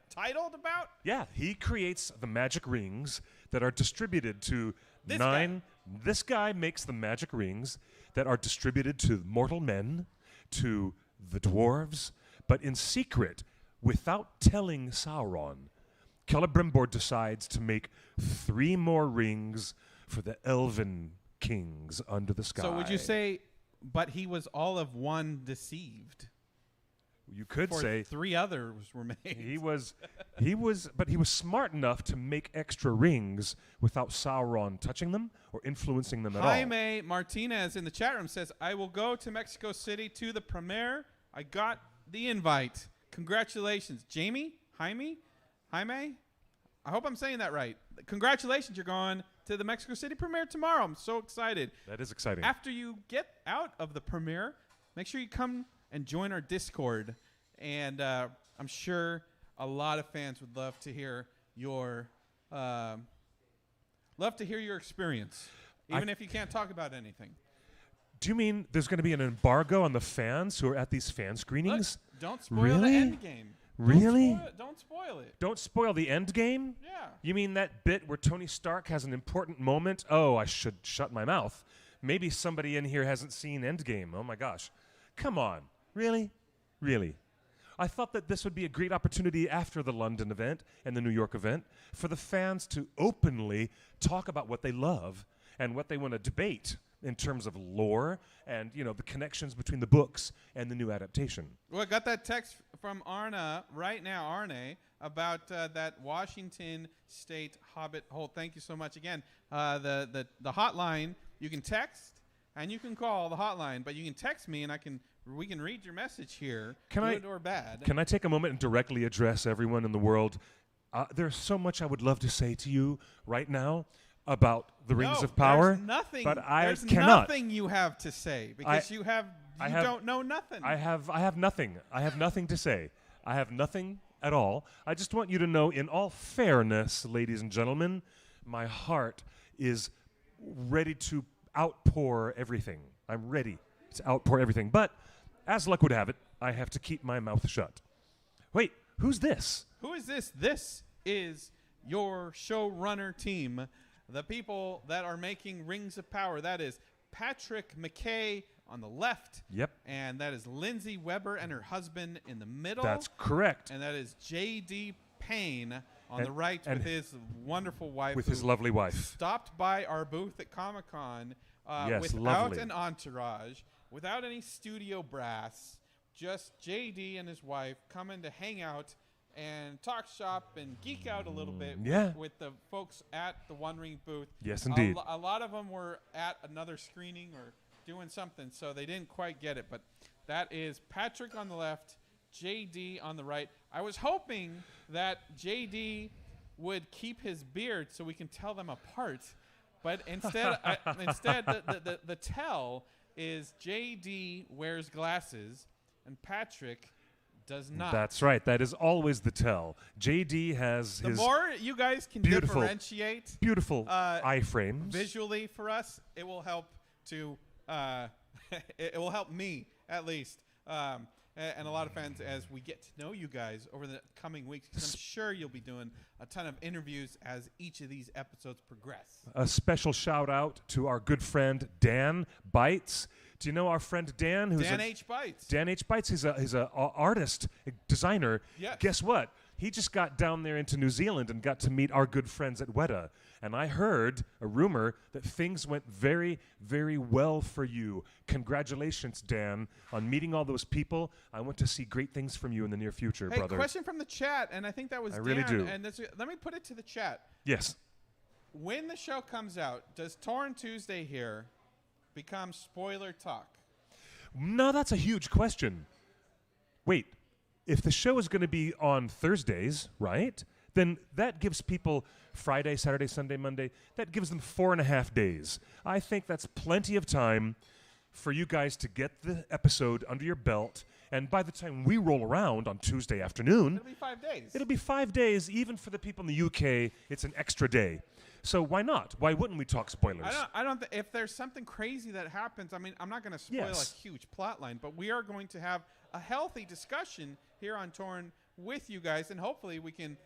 titled about? Yeah, he creates the magic rings that are distributed to This guy. This guy makes the magic rings that are distributed to mortal men, to the dwarves, but in secret, without telling Sauron. Celebrimbor decides to make 3 more rings for the elven kings under the sky. So would you say, but he was all of one deceived? You could For say 3 others were made. but he was smart enough to make extra rings without Sauron touching them or influencing them at all. Jaime Martinez in the chat room says, I will go to Mexico City to the premiere. I got the invite. Congratulations. Jaime? I hope I'm saying that right. Congratulations, you're going to the Mexico City premiere tomorrow. I'm so excited. That is exciting. After you get out of the premiere, make sure you come and join our Discord. And I'm sure a lot of fans would love to hear your experience, even if you can't talk about anything. Do you mean there's going to be an embargo on the fans who are at these fan screenings? Look, don't spoil Really? the end game. Really? Don't spoil it. Don't spoil the end game? Yeah. You mean that bit where Tony Stark has an important moment? Oh, I should shut my mouth. maybe somebody in here hasn't seen Endgame. Oh my gosh. Come on. Really? Really? I thought that this would be a great opportunity after the London event and the New York event for the fans to openly talk about what they love and what they want to debate in terms of lore and, the connections between the books and the new adaptation. Well, I got that text from Arna right now, Arne, about that Washington State Hobbit hole. Thank you so much again. The hotline, you can text and you can call the hotline, but you can text me and we can read your message here, good or bad. Can I take a moment and directly address everyone in the world? There's so much I would love to say to you right now about the Rings of Power. There's nothing. But I there's cannot. Nothing you have to say because you don't know nothing. I have nothing. I have nothing to say. I have nothing at all. I just want you to know, in all fairness, ladies and gentlemen, my heart is ready to outpour everything. I'm ready to outpour everything. But as luck would have it, I have to keep my mouth shut. Wait, who's this? Who is this? This is your showrunner team, the people that are making Rings of Power. That is Patrick McKay on the left. Yep. And that is Lindsay Weber and her husband in the middle. That's correct. And that is J.D. Payne on the right with his wonderful wife. With his lovely wife. Stopped by our booth at Comic-Con yes, without lovely. an entourage, without any studio brass, just J.D. and his wife coming to hang out and talk shop and geek out a little bit with the folks at the One Ring booth. Yes, indeed. A lot of them were at another screening or doing something, so they didn't quite get it. But that is Patrick on the left, JD on the right. I was hoping that JD would keep his beard so we can tell them apart. But instead, the tell is JD wears glasses and Patrick does not. That's right. That is always the tell. JD has the his more you guys can differentiate beautiful eye frames visually for us, it will help to it will help me at least and a lot of fans as we get to know you guys over the coming weeks, because I'm sure you'll be doing a ton of interviews as each of these episodes progress. A special shout out to our good friend Dan Bites. Do you know our friend Dan? Dan H. Bites. Dan H. Bites. He's a artist, a designer. Yes. Guess what? He just got down there into New Zealand and got to meet our good friends at Weta. And I heard a rumor that things went very, very well for you. Congratulations, Dan, on meeting all those people. I want to see great things from you in the near future, brother. Hey, question from the chat, and I think that was Dan. Really do. And let me put it to the chat. Yes. When the show comes out, does Torn Tuesday here become spoiler talk? No, that's a huge question. Wait, if the show is going to be on Thursdays, right, then that gives people Friday, Saturday, Sunday, Monday. That gives them 4.5 days. I think that's plenty of time for you guys to get the episode under your belt. And by the time we roll around on Tuesday afternoon, it'll be 5 days. It'll be 5 days. Even for the people in the UK, it's an extra day. So why not? Why wouldn't we talk spoilers? I don't. If there's something crazy that happens, I mean, I'm not going to spoil a huge plot line, but we are going to have a healthy discussion here on Torn with you guys, and hopefully we can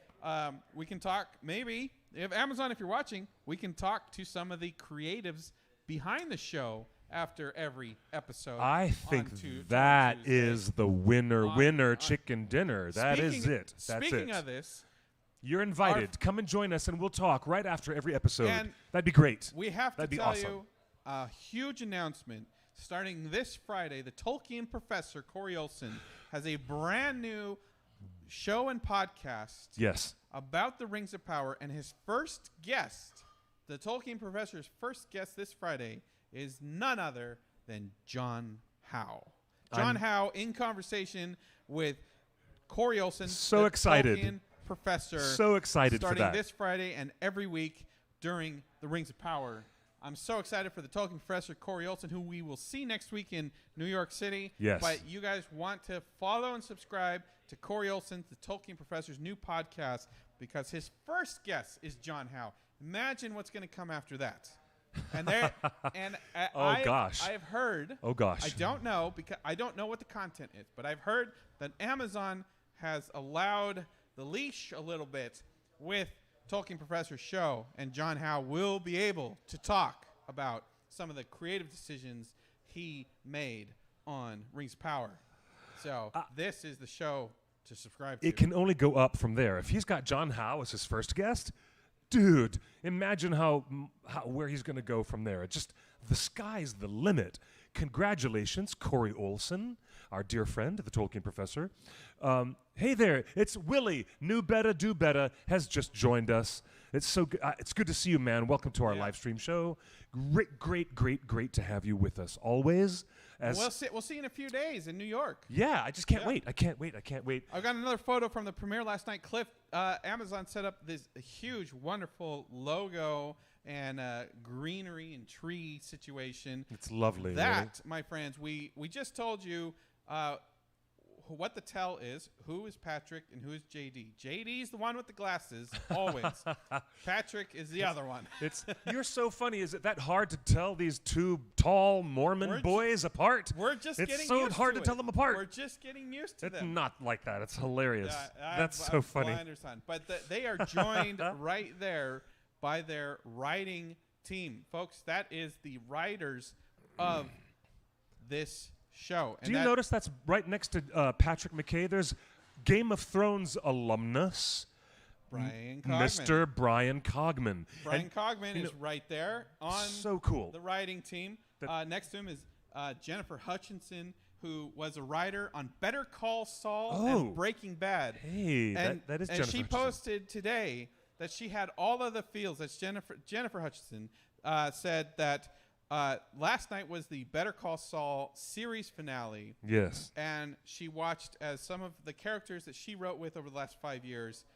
talk. Maybe if Amazon, if you're watching, we can talk to some of the creatives behind the show after every episode. I think that is the winner chicken dinner. That is it. That's speaking of this, you're invited. Come and join us, and we'll talk right after every episode. That'd be great. We have to That'd be tell awesome. you a huge announcement. Starting this Friday, the Tolkien professor, Corey Olsen, has a brand new show and podcast about the Rings of Power. And his first guest, the Tolkien professor's first guest this Friday, is none other than John Howe. John Howe in conversation with Corey Olsen, so the excited. Tolkien professor. So excited for that. Starting this Friday and every week during the Rings of Power. I'm so excited for the Tolkien professor, Corey Olsen, who we will see next week in New York City. Yes. But you guys want to follow and subscribe to Corey Olsen, the Tolkien professor's new podcast, because his first guest is John Howe. Imagine what's going to come after that. And there, and I've heard. Oh gosh. I don't know because I don't know what the content is, but I've heard that Amazon has allowed the leash a little bit with Tolkien Professor's show, and John Howe will be able to talk about some of the creative decisions he made on Rings of Power. So this is the show to subscribe to. It can only go up from there. If he's got John Howe as his first guest, dude, imagine where he's going to go from there. Just the sky's the limit. Congratulations, Corey Olsen, our dear friend, the Tolkien professor. Hey there, it's Willie. New Better, Do Better has just joined us. It's so it's good to see you, man. Welcome to our live stream show. Great to have you with us always. We'll see you in a few days in New York. Yeah, I just can't wait. I can't wait. I've got another photo from the premiere last night. Cliff, Amazon set up this huge, wonderful logo and greenery and tree situation. It's lovely. That, really. my friends, we just told you what the tell is, who is Patrick and who is JD. JD's the one with the glasses, always. Patrick is the other one. You're so funny. Is it that hard to tell these two tall Mormon boys apart? We're just getting used to It's so hard to tell them apart. We're just getting used to them. It's not like that. It's hilarious. That's so funny. I understand. But they are joined right there by their writing team. Folks, that is the writers of this show. Do you notice that's right next to Patrick McKay? There's Game of Thrones alumnus, Brian Cogman. Mr. Brian Cogman. Brian Cogman is right there on the writing team. Next to him is Jennifer Hutchinson, who was a writer on Better Call Saul and Breaking Bad. Hey, that is Jennifer. And she posted today that she had all of the feels. That's Jennifer Hutchinson said that last night was the Better Call Saul series finale. Yes. And she watched as some of the characters that she wrote with over the last 5 years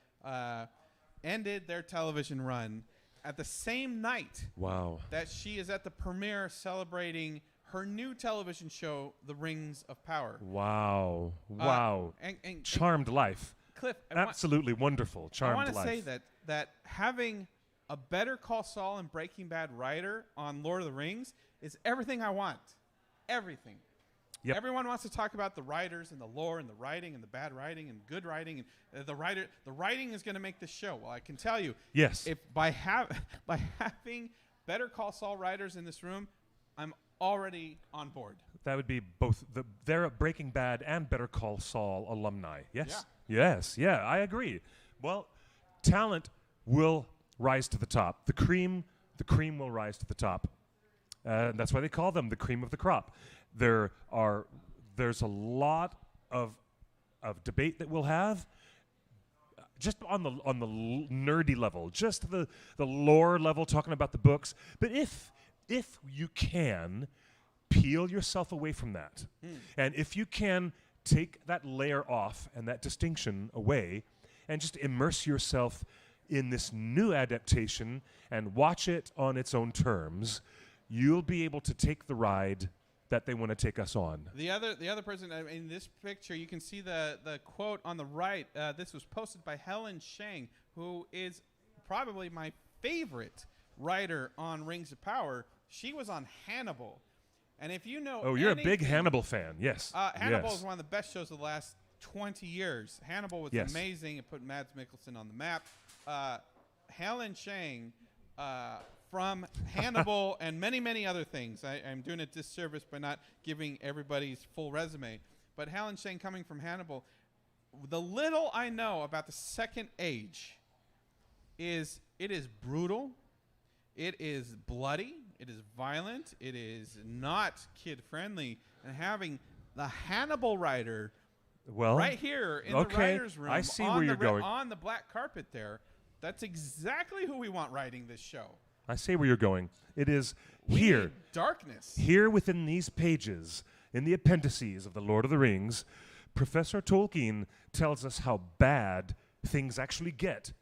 ended their television run at the same night. Wow. That she is at the premiere celebrating her new television show, The Rings of Power. Wow. Wow. And Charmed life. Cliff. Absolutely wonderful. Charmed life. I want to say that having a Better Call Saul and Breaking Bad writer on Lord of the Rings is everything I want. Everything. Yep. Everyone wants to talk about the writers and the lore and the writing and the bad writing and good writing and the writing is going to make the show. Well, I can tell you, yes, if by having Better Call Saul writers in this room, I'm already on board. That would be both they're Breaking Bad and Better Call Saul alumni. Yes, yeah. Yes, yeah, I agree. Well, talent will rise to the top. The cream will rise to the top. That's why they call them the cream of the crop. There's a lot of debate that we'll have, just on the nerdy level, just the lore level, talking about the books. But if you can peel yourself away from that, and if you can take that layer off and that distinction away, and just immerse yourself in this new adaptation and watch it on its own terms, you'll be able to take the ride that they want to take us on. The other person in this picture, you can see the quote on the right. This was posted by Helen Shang, who is probably my favorite writer on Rings of Power. She was on Hannibal. And if you know you're a big Hannibal fan. Yes. Hannibal is one of the best shows of the last 20 years. Hannibal was amazing. It put Mads Mikkelsen on the map. Helen Shang from Hannibal and many, many other things. I'm doing a disservice by not giving everybody's full resume. But Helen Shang coming from Hannibal, the little I know about the Second Age is it is brutal, it is bloody, it is violent, it is not kid-friendly. And having the Hannibal writer right here in the writer's room, I see where you're going. On the black carpet there, that's exactly who we want writing this show. I see where you're going. It is here. Darkness. Here within these pages, in the appendices of The Lord of the Rings, Professor Tolkien tells us how bad things actually get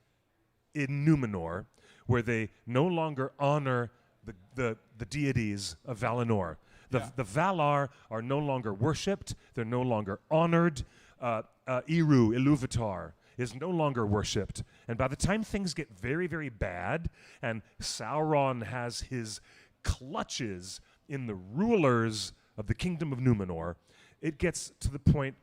in Numenor, where they no longer honor the deities of Valinor. The Valar are no longer worshipped. They're no longer honored. Iluvatar is no longer worshipped. And by the time things get very, very bad and Sauron has his clutches in the rulers of the kingdom of Numenor, it gets to the point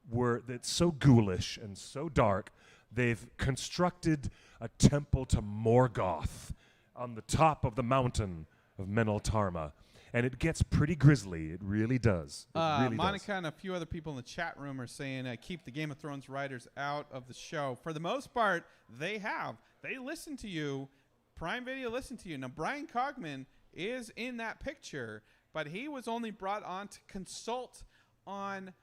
where it's so ghoulish and so dark, they've constructed a temple to Morgoth on the top of the mountain of Meneltarma. And it gets pretty grisly. It really does. It really Monica does. and a few other people in the chat room are saying keep the Game of Thrones writers out of the show. For the most part, they have. They listen to you. Prime Video listened to you. Now, Brian Cogman is in that picture, but he was only brought on to consult on,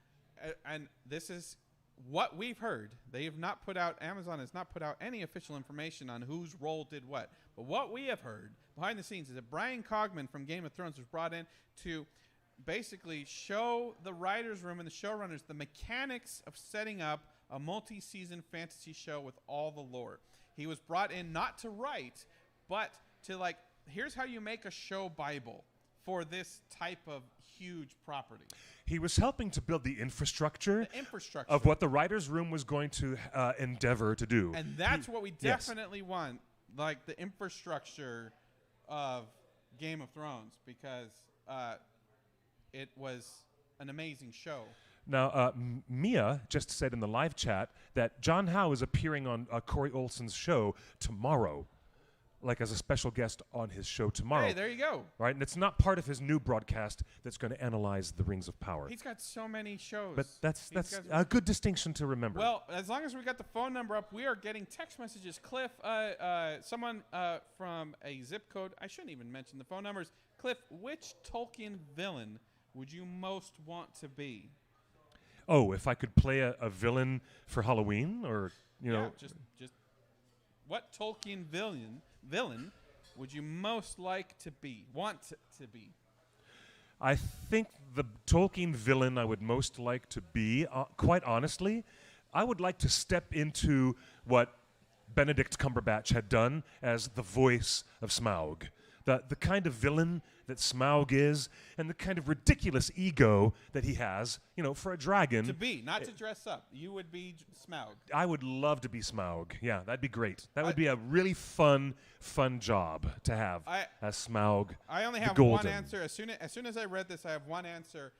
and this is what we've heard. They have not put out, Amazon has not put out any official information on whose role did what. But what we have heard behind the scenes is that Brian Cogman from Game of Thrones was brought in to basically show the writers' room and the showrunners the mechanics of setting up a multi-season fantasy show with all the lore. He was brought in not to write, but to here's how you make a show Bible for this type of huge property. He was helping to build the infrastructure of what the writer's room was going to endeavor to do. And that's what we definitely want, like the infrastructure of Game of Thrones, because it was an amazing show. Now, Mia just said in the live chat that John Howe is appearing on Corey Olsen's show tomorrow, like as a special guest on his show tomorrow. Hey, there you go. Right, and it's not part of his new broadcast that's going to analyze the Rings of Power. He's got so many shows. But that's a good distinction to remember. Well, as long as we got the phone number up, we are getting text messages. Cliff, someone from a zip code. I shouldn't even mention the phone numbers. Cliff, which Tolkien villain would you most want to be? Oh, if I could play a villain for Halloween, or just what Tolkien villain would you most like to be? Want to be? I think the Tolkien villain I would most like to be, quite honestly, I would like to step into what Benedict Cumberbatch had done as the voice of Smaug. The kind of villain that Smaug is, and the kind of ridiculous ego that he has, for a dragon. To be, not to dress up. You would be Smaug. I would love to be Smaug. Yeah, that'd be great. That would be a really fun job to have as Smaug. I only have one answer. As soon as I read this, I have one answer.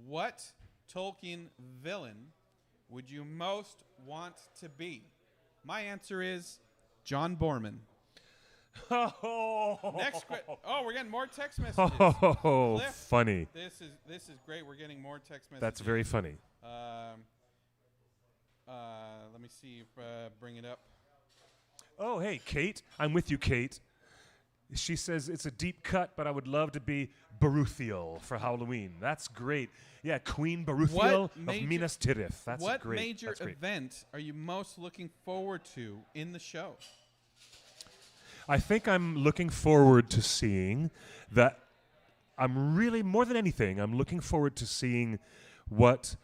What Tolkien villain would you most want to be? My answer is John Borman. Next we're getting more text messages. Oh, Cliff, funny. This is great. We're getting more text messages. That's very funny. Let me see if bring it up. Oh, hey, Kate. I'm with you, Kate. She says it's a deep cut, but I would love to be Baruthiel for Halloween. That's great. Yeah, Queen Baruthiel of Minas Tirith. That's what great. What major event are you most looking forward to in the show? I think I'm looking forward to seeing that. I'm really, more than anything, I'm looking forward to seeing what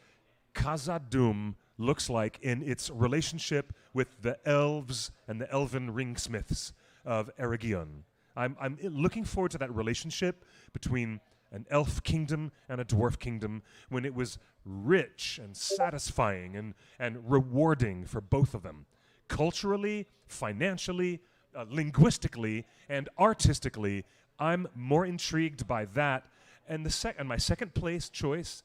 Khazad-dûm looks like in its relationship with the elves and the elven ringsmiths of Eregion. I'm looking forward to that relationship between an elf kingdom and a dwarf kingdom when it was rich and satisfying and rewarding for both of them. Culturally, financially, linguistically, and artistically, I'm more intrigued by that. And my second place choice,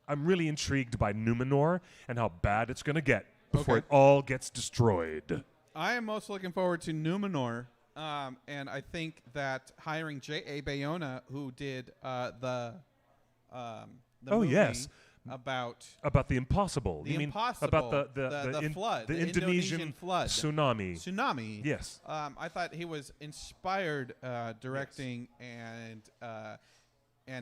I'm really intrigued by Numenor and how bad it's going to get before it all gets destroyed. I am most looking forward to Numenor, and I think that hiring J.A. Bayona, who did the movie about the impossible. The impossible. About the flood, the Indonesian flood, tsunami. Yes. I thought he was inspired directing, and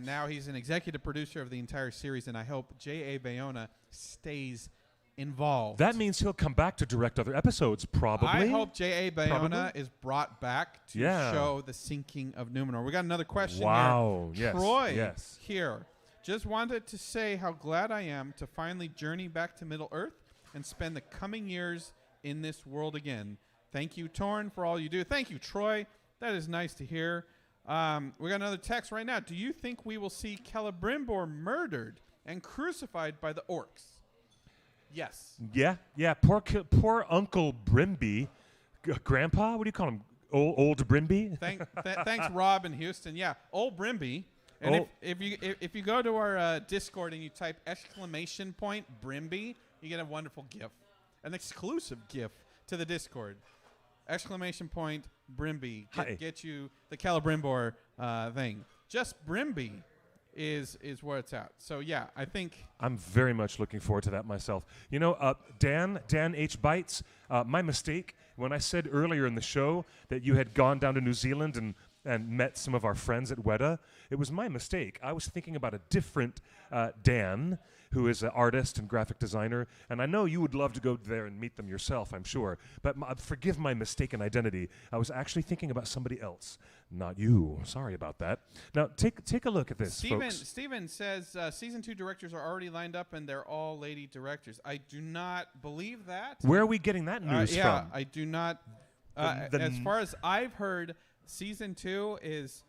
now he's an executive producer of the entire series. And I hope J.A. Bayona stays involved. That means he'll come back to direct other episodes, probably. I hope J.A. Bayona is brought back to show the sinking of Numenor. We got another question here. Wow. Yes. Troy here. Just wanted to say how glad I am to finally journey back to Middle-earth and spend the coming years in this world again. Thank you, Torn, for all you do. Thank you, Troy. That is nice to hear. We got another text right now. Do you think we will see Celebrimbor murdered and crucified by the orcs? Yes. Yeah. Poor Uncle Brimby. Grandpa? What do you call him? Old Brimby? Thanks, Rob in Houston. Yeah, old Brimby. And if you go to our Discord and you type ! Brimby, you get a wonderful GIF, an exclusive GIF to the Discord. Brimby. Hi. Get you the Celebrimbor thing. Just Brimby is where it's at. So yeah, I think I'm very much looking forward to that myself. You know, Dan H. Bites, my mistake when I said earlier in the show that you had gone down to New Zealand and met some of our friends at Weta. It was my mistake. I was thinking about a different Dan, who is an artist and graphic designer, and I know you would love to go there and meet them yourself, I'm sure, but forgive my mistaken identity. I was actually thinking about somebody else, not you. Sorry about that. Now, take a look at this, folks. Steven says season 2 directors are already lined up, and they're all lady directors. I do not believe that. Where are we getting that news yeah, from? I do not. As far as I've heard, season 2 is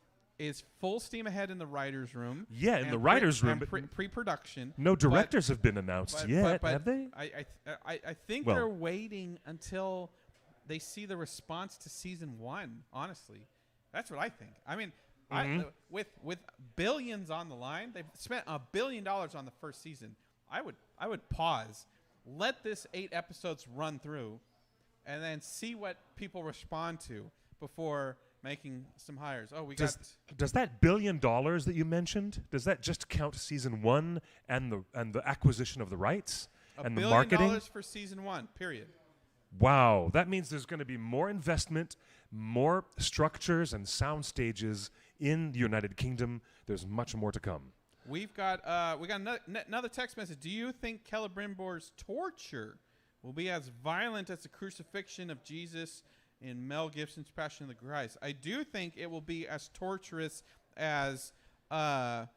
full steam ahead in the writers' room. Yeah, in the writers' room. Pre-production. No directors have been announced yet, have they? I think they're waiting until they see the response to season 1, honestly. That's what I think. I mean, with billions on the line, they've spent $1 billion on the first season. I would pause, let this 8 episodes run through, and then see what people respond to before making some hires. Oh, does that $1 billion that you mentioned, does that just count season 1 and the acquisition of the rights and the marketing? $1 billion for season 1, period. Wow, that means there's going to be more investment, more structures and sound stages in the United Kingdom. There's much more to come. We got another text message. Do you think Celebrimbor's torture will be as violent as the crucifixion of Jesus in Mel Gibson's Passion of the Christ? I do think it will be as torturous as Sean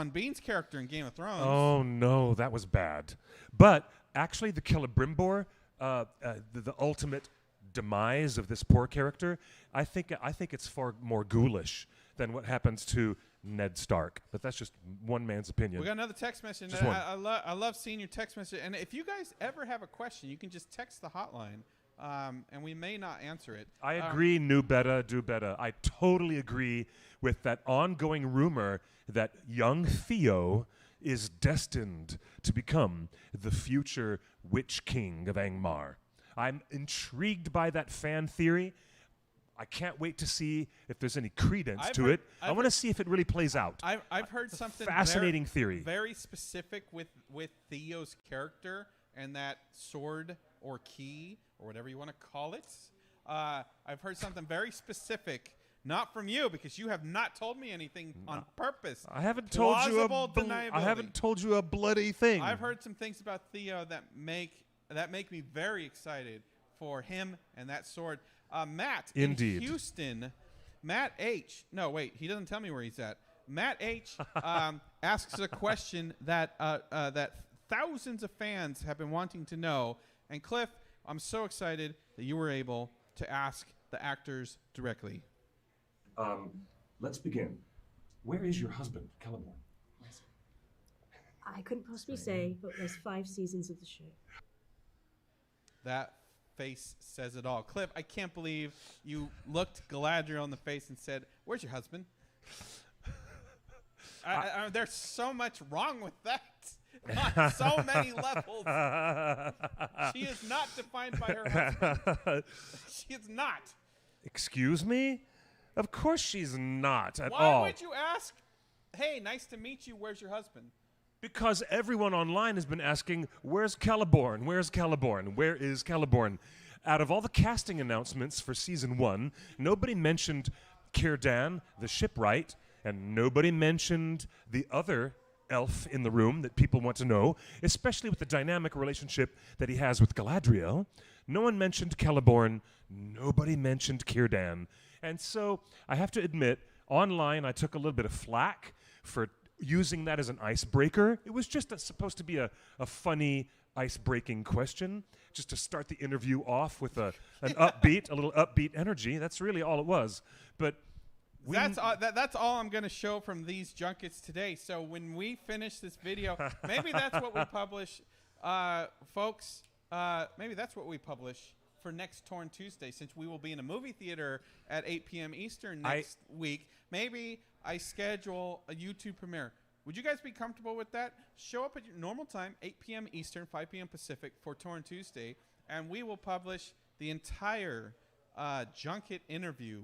Bean's character in Game of Thrones. Oh no, that was bad. But actually, the Celebrimbor, the ultimate demise of this poor character, I think it's far more ghoulish than what happens to Ned Stark. But that's just one man's opinion. We got another text message. I love seeing your text message. And if you guys ever have a question, you can just text the hotline. And we may not answer it. I agree, do better. I totally agree with that ongoing rumor that young Theo is destined to become the future Witch King of Angmar. I'm intrigued by that fan theory. I can't wait to see if there's any credence to it. I want to see if it really plays out. I've heard something fascinating theory. Very specific with Theo's character and that sword or key or whatever you want to call it. I've heard something very specific, not from you because you have not told me anything on purpose. I haven't told you a bloody thing. I've heard some things about Theo that make me very excited for him and that sword. Matt Indeed. in Houston, Matt H. No, wait, he doesn't tell me where he's at. Matt H. asks a question that thousands of fans have been wanting to know. And Cliff, I'm so excited that you were able to ask the actors directly. Let's begin. Where is your husband, Celeborn? I couldn't possibly say, but there's 5 seasons of the show. That face says it all. Cliff, I can't believe you looked Galadriel in the face and said, "Where's your husband?" There's so much wrong with that. On so many levels. She is not defined by her husband. She is not. Excuse me? Of course she's not at all. Why would you ask, "Hey, nice to meet you, where's your husband?" Because everyone online has been asking, where's Celeborn? Where's Celeborn? Where is Celeborn? Out of all the casting announcements for season 1, nobody mentioned Círdan, the shipwright, and nobody mentioned the other elf in the room that people want to know, especially with the dynamic relationship that he has with Galadriel. No one mentioned Celeborn. Nobody mentioned Círdan. And so I have to admit, online I took a little bit of flack for using that as an icebreaker. It was just supposed to be a funny ice-breaking question, just to start the interview off with a little upbeat energy. That's really all it was. But that's all I'm going to show from these junkets today. So when we finish this video, maybe that's what we publish, folks. Maybe that's what we publish for next Torn Tuesday, since we will be in a movie theater at 8 p.m. Eastern next week. Maybe I schedule a YouTube premiere. Would you guys be comfortable with that? Show up at your normal time, 8 p.m. Eastern, 5 p.m. Pacific, for Torn Tuesday, and we will publish the entire junket interview,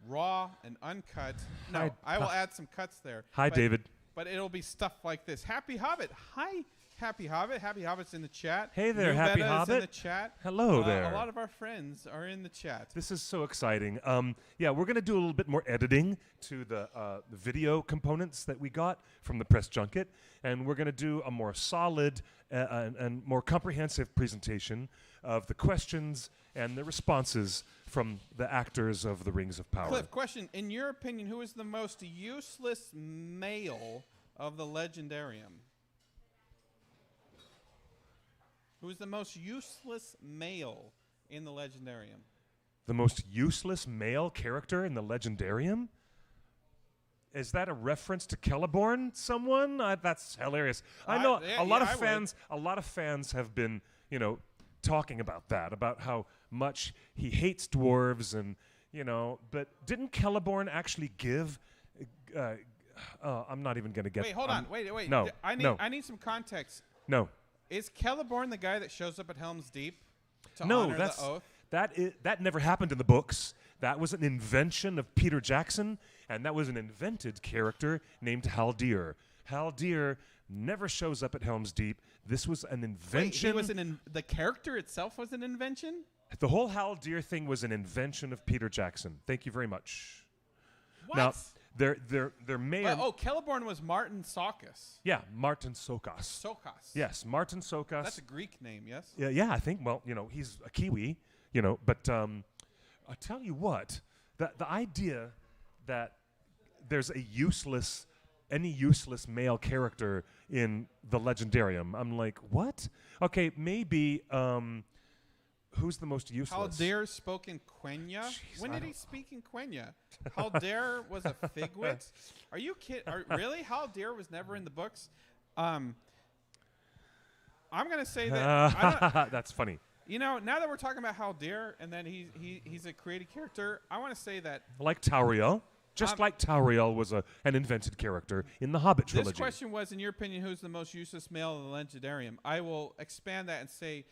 raw and uncut. No, I will add some cuts there. Hi, David. But it'll be stuff like this. Happy Hobbit. Hi, Happy Hobbit. Happy Hobbit's in the chat. Hey there, New Happy Beta Hobbit. Is in the chat. Hello there. A lot of our friends are in the chat. This is so exciting. Yeah, we're going to do a little bit more editing to the video components that we got from the press junket, and we're going to do a more solid and more comprehensive presentation of the questions and the responses from the actors of the Rings of Power. Cliff, question. In your opinion, who is the most useless male of the Legendarium? Who is the most useless male in the Legendarium? The most useless male character in the Legendarium? Is that a reference to Celeborn? Someone? That's hilarious. I know a lot of fans have been, talking about that, about how much he hates dwarves and, but didn't Celeborn actually give I'm not even going to get. Wait, hold on. Wait. No. I need some context. No. Is Celeborn the guy that shows up at Helm's Deep to honor that's the oath? that never happened in the books. That was an invention of Peter Jackson, and that was an invented character named Haladriel. Haladriel never shows up at Helm's Deep. This was an invention. Wait, the character itself was an invention? The whole Haladriel thing was an invention of Peter Jackson. Thank you very much. What? Now, there may Celeborn was Martin Sokas. Yeah, Martin Sokas. Sokas. Yes, Martin Sokas. That's a Greek name, yes? Yeah, I think, he's a Kiwi, but I'll tell you what, the idea that there's any useless male character in the Legendarium, I'm like, what? Okay, maybe, who's the most useless? Haladriel spoke in Quenya? Jeez, When did he speak in Quenya? Haladriel was a figwit? Are you kidding? Really? Haladriel was never in the books? I'm going to say that... That's funny. Now that we're talking about Haladriel and then he's a created character, I want to say that... Like Tauriel. Just like Tauriel was an invented character in the Hobbit trilogy. This question was, in your opinion, who's the most useless male in the Legendarium? I will expand that and say...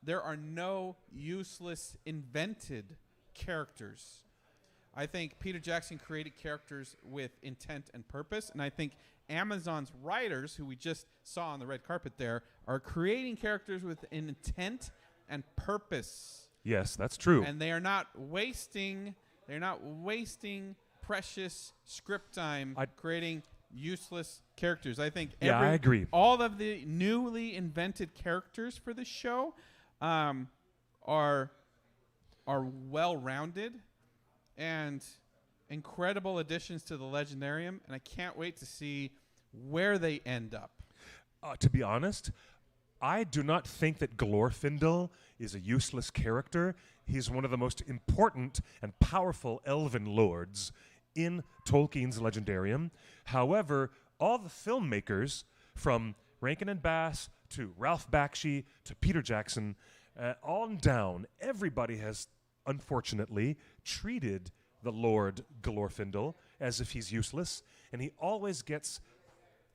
there are no useless invented characters. I think Peter Jackson created characters with intent and purpose, and I think Amazon's writers, who we just saw on the red carpet there, are creating characters with an intent and purpose. Yes, that's true. And they're not wasting precious script time creating useless characters. I think I agree. All of the newly invented characters for the show are well-rounded and incredible additions to the Legendarium, and I can't wait to see where they end up. To be honest, I do not think that Glorfindel is a useless character. He's one of the most important and powerful elven lords in Tolkien's Legendarium. However, all the filmmakers, from Rankin and Bass to Ralph Bakshi to Peter Jackson, on down, everybody has, unfortunately, treated the Lord Glorfindel as if he's useless, and he always gets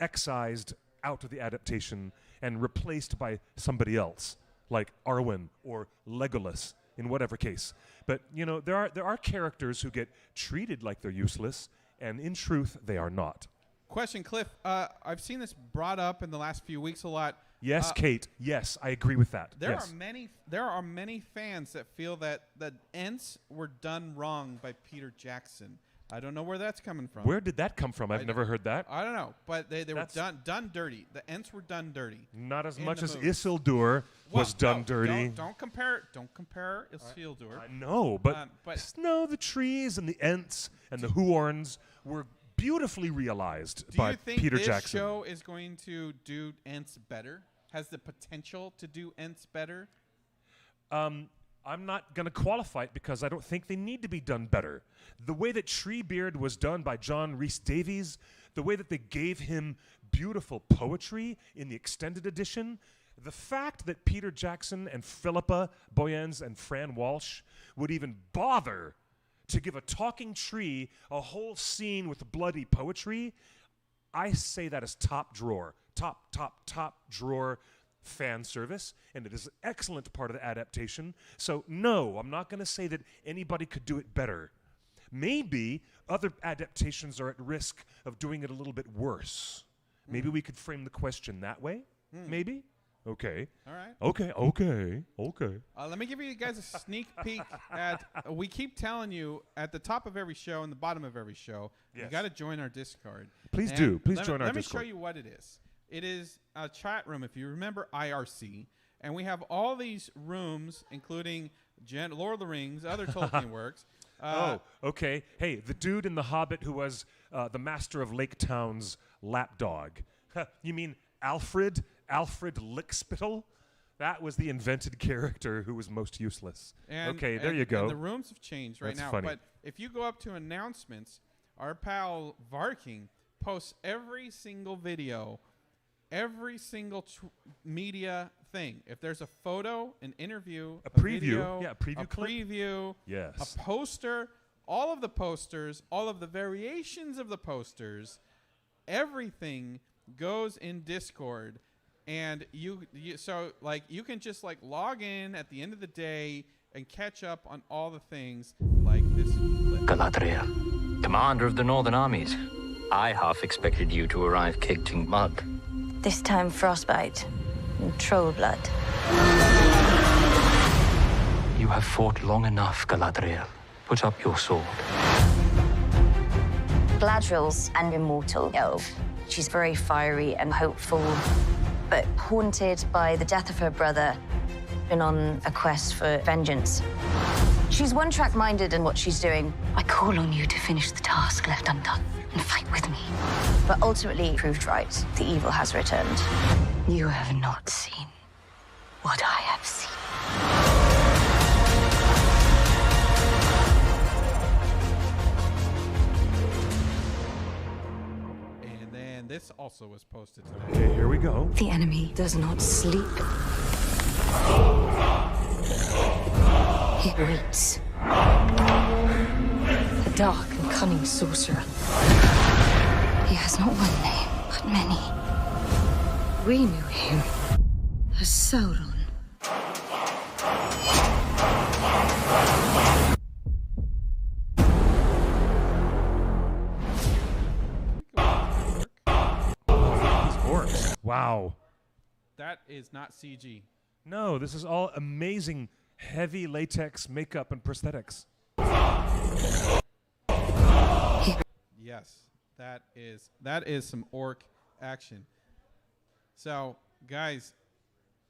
excised out of the adaptation and replaced by somebody else, like Arwen or Legolas, in whatever case. But, there are characters who get treated like they're useless, and in truth, they are not. Question, Cliff. I've seen this brought up in the last few weeks a lot. Yes, Kate. Yes, I agree with that. There are many fans that feel that the Ents were done wrong by Peter Jackson. I don't know where that's coming from. Where did that come from? I've never heard that. I don't know, but they were done dirty. The Ents were done dirty. Not as much as Isildur was done dirty. Don't compare Isildur. I know, but no, the trees and the Ents and the Huorns were beautifully realized by Peter Jackson. Do you think this show is going to do Ents better? Has the potential to do Ents better? I'm not going to qualify it because I don't think they need to be done better. The way that Treebeard was done by John Rhys Davies, the way that they gave him beautiful poetry in the extended edition, the fact that Peter Jackson and Philippa Boyens and Fran Walsh would even bother to give a talking tree a whole scene with bloody poetry, I say that is top drawer fan service, and it is an excellent part of the adaptation. So no, I'm not going to say that anybody could do it better. Maybe other adaptations are at risk of doing it a little bit worse. Maybe we could frame the question that way. Maybe. Okay. All right. Okay. Let me give you guys a sneak peek at. We keep telling you at the top of every show and the bottom of every show, you Yes. got to join our Discord. Please And do. Please let join me, our Let me Discord. show you what it is. It is a chat room, if you remember IRC, and we have all these rooms, including Lord of the Rings, other Tolkien works. Okay. Hey, the dude in The Hobbit who was the master of Lake Town's lapdog. You mean Alfred Lickspittle? That was the invented character who was most useless. Okay, there you go. And the rooms have changed right That's now. funny. But if you go up to announcements, our pal Varking posts every single video, every single media thing. If there's a photo, an interview, A preview. video, Yeah, a preview clip. preview, Yes. a poster, all of the posters, all of the variations of the posters, everything goes in Discord. And you can just like log in at the end of the day and catch up on all the things like this clip. Galadriel, commander of the northern armies. I half expected you to arrive kicked in mud. This time frostbite and troll blood. You have fought long enough, Galadriel. Put up your sword. Galadriel's an immortal elf. She's very fiery and hopeful, but haunted by the death of her brother and on a quest for vengeance. She's one-track-minded in what she's doing. I call on you to finish the task left undone and fight with me. But ultimately proved right. The evil has returned. You have not seen what I have seen. And then this also was posted today. Okay, here we go. The enemy does not sleep. He waits. A dark and cunning sorcerer. He has not one name, but many. We knew him as Sauron. These orcs. Wow. That is not CG. No, this is all amazing heavy latex makeup and prosthetics. Yes, that is some orc action. So, guys,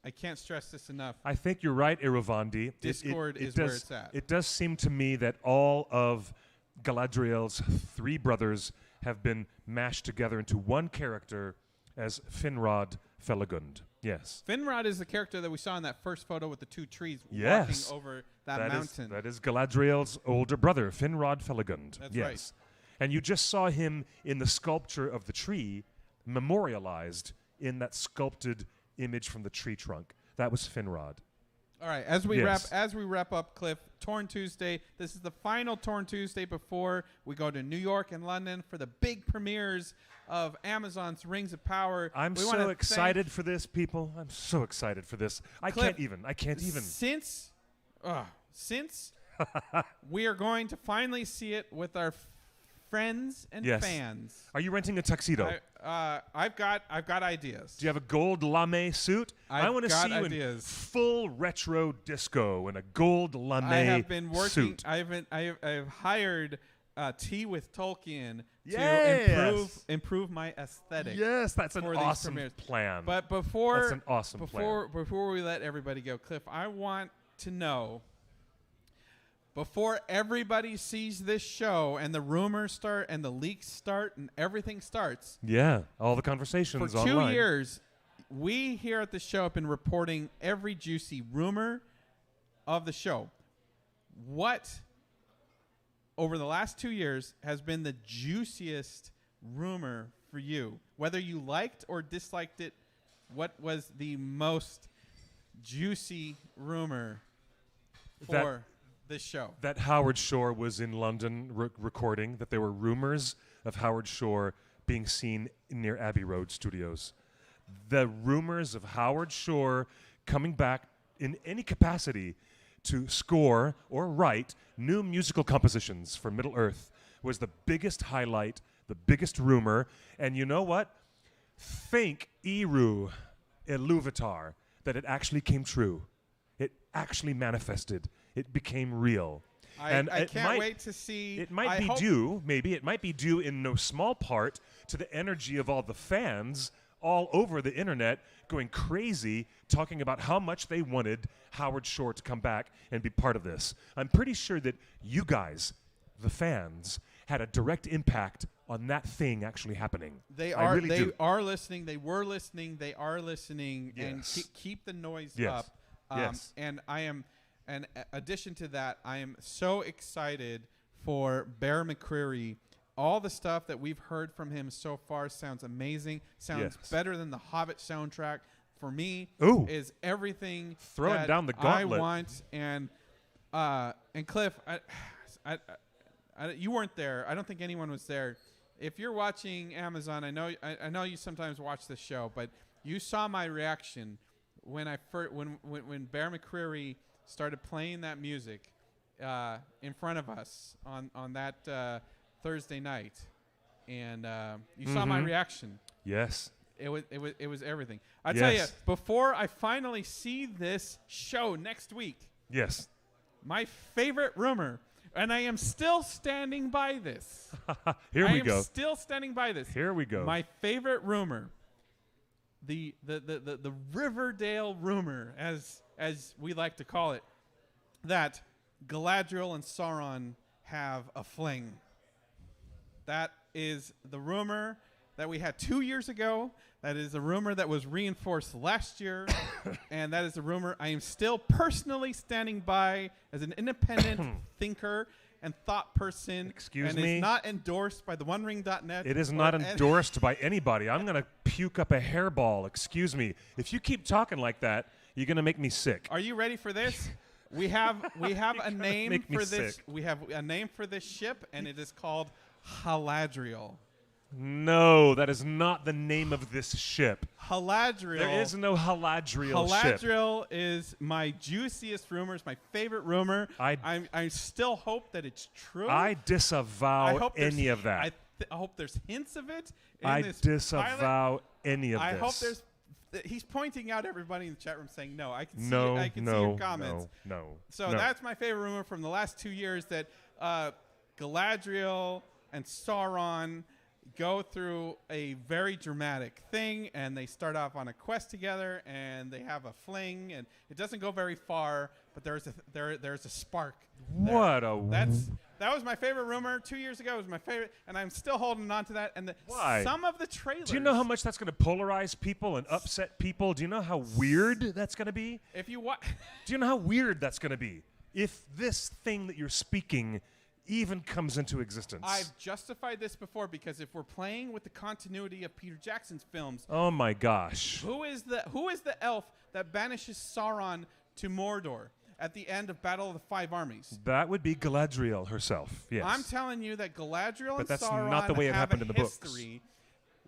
I can't stress this enough. I think you're right, Irovandi. Discord is where it's at. It does seem to me that all of Galadriel's three brothers have been mashed together into one character as Finrod Felagund. Yes. Finrod is the character that we saw in that first photo with the two trees Yes. walking over that mountain. That is Galadriel's older brother, Finrod Felagund. That's yes. right. And you just saw him in the sculpture of the tree, memorialized in that sculpted image from the tree trunk. That was Finrod. All right, as we Yes. wrap up, Cliff, Torn Tuesday. This is the final Torn Tuesday before we go to New York and London for the big premieres of Amazon's Rings of Power. I'm We so wanna excited for this, people. I'm so excited for this. I Cliff, can't even. Since we are going to finally see it with our friends and Yes. fans. Are you renting a tuxedo? I've got ideas. Do you have a gold lame suit? I I've want to got see you in ideas. full retro disco in a gold lame I have been working. suit. I've hired Tea with Tolkien Yes. to improve my aesthetic. Yes, that's an for these awesome premieres. plan. But before That's an awesome plan. before we let everybody go, Cliff, I want to know, before everybody sees this show and the rumors start and the leaks start and everything starts, Yeah, all the conversations for online. 2 years, we here at the show have been reporting every juicy rumor of the show. What, over the last 2 years, has been the juiciest rumor for you? Whether you liked or disliked it, what was the most juicy rumor for this show? That Howard Shore was in London recording, that there were rumors of Howard Shore being seen near Abbey Road Studios. the rumors of Howard Shore coming back in any capacity to score or write new musical compositions for Middle-earth was the biggest highlight, the biggest rumor. And you know what? Thank Eru Iluvatar that it actually came true. It actually manifested. It became real. I can't wait to see. It might be due, maybe, it might be due in no small part to the energy of all the fans all over the internet going crazy talking about how much they wanted Howard Shore to come back and be part of this. I'm pretty sure that you guys, the fans, had a direct impact on that thing actually happening. They are listening. They were listening. They are listening. Yes. And keep the noise Yes. up. Yes. And I am, in addition to that, I am so excited for Bear McCreary. All the stuff that we've heard from him so far sounds amazing. Sounds better than the Hobbit soundtrack. For me, is everything throwing down the gauntlet. I want. And Cliff, you weren't there. I don't think anyone was there. If you're watching Amazon, I know you sometimes watch this show, but you saw my reaction when when Bear McCreary started playing that music in front of us on that Thursday night, and you saw my reaction. Yes. It was everything. I tell you, before I finally see this show next week. Yes. My favorite rumor, and I am still standing by this. Here we go. I am still standing by this. Here we go. My favorite rumor, the Riverdale rumor, as we like to call it, that Galadriel and Sauron have a fling. That is the rumor that we had 2 years ago. That is a rumor that was reinforced last year. And that is a rumor I am still personally standing by as an independent thinker and thought person. Excuse me? me? It's not endorsed by theonering.net. It is not endorsed by anybody. I'm going to puke up a hairball. Excuse me. If you keep talking like that, you're going to make me sick. Are you ready for this? We have a name for this. Sick. We have a name for this ship, and it is called Haladriel. No, that is not the name of this ship. Haladriel. There is no Haladriel ship. Haladriel is my juiciest rumor. It's my favorite rumor. I still hope that it's true. I disavow any of that. I hope there's hints of it. I disavow any of this. I hope there's. He's pointing out everybody in the chat room saying no. I can see it. I can see your comments. No. So that's my favorite rumor from the last 2 years, that Galadriel and Sauron go through a very dramatic thing, and they start off on a quest together, and they have a fling, and it doesn't go very far, but there's a spark. That was my favorite rumor 2 years ago. It was my favorite, and I'm still holding on to that. And Why? Some of the trailers. Do you know how much that's going to polarize people and upset people? Do you know how weird that's going to be? If you Do you know how weird that's going to be if this thing that you're speaking even comes into existence? I've justified this before, because if we're playing with the continuity of Peter Jackson's films, oh my gosh, who is the elf that banishes Sauron to Mordor at the end of Battle of the Five Armies? That would be Galadriel herself. Yes, I'm telling you that Galadriel but and that's Sauron not the way it have happened in the history.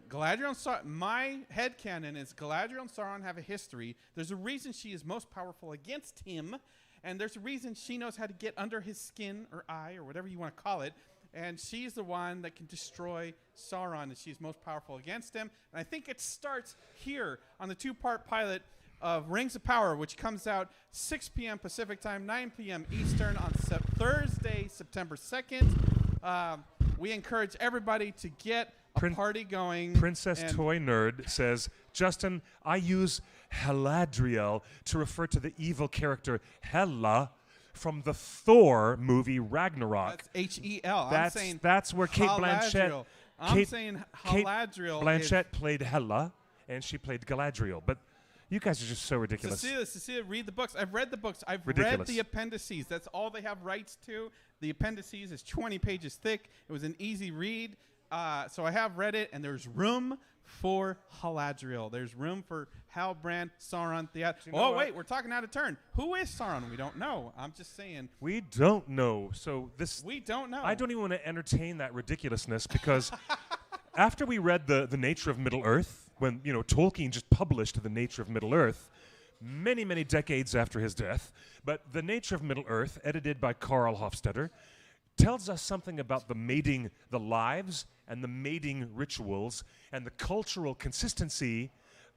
Galadriel and Sauron. My headcanon is Galadriel and Sauron have a history. There's a reason she is most powerful against him. And there's a reason she knows how to get under his skin or eye or whatever you want to call it. And she's the one that can destroy Sauron, and she's most powerful against him. And I think it starts here on the 2-part pilot of Rings of Power, which comes out 6 p.m. Pacific time, 9 p.m. Eastern on Thursday, September 2nd. We encourage everybody to get a party going. Princess Toy Nerd says, Justin, I use Haladriel to refer to the evil character Hela from the Thor movie Ragnarok. That's H-E-L. That's where Kate Blanchett. I'm saying Haladriel. Blanchett played Hela, and she played Galadriel. But you guys are just so ridiculous. Cecilia, read the books. I've read the books. I've ridiculous. read the appendices. That's all they have rights to. The appendices is 20 pages thick. It was an easy read. So I have read it, and there's room for Haladriel. There's room for Halbrand, Sauron, Theatrical. Wait, we're talking out of turn. Who is Sauron? We don't know. I'm just saying. We don't know. We don't know. I don't even want to entertain that ridiculousness because after we read the Nature of Middle-earth, when Tolkien just published the Nature of Middle-earth, many, many decades after his death, but the Nature of Middle-earth, edited by Karl Hofstadter, tells us something about the lives and the mating rituals and the cultural consistency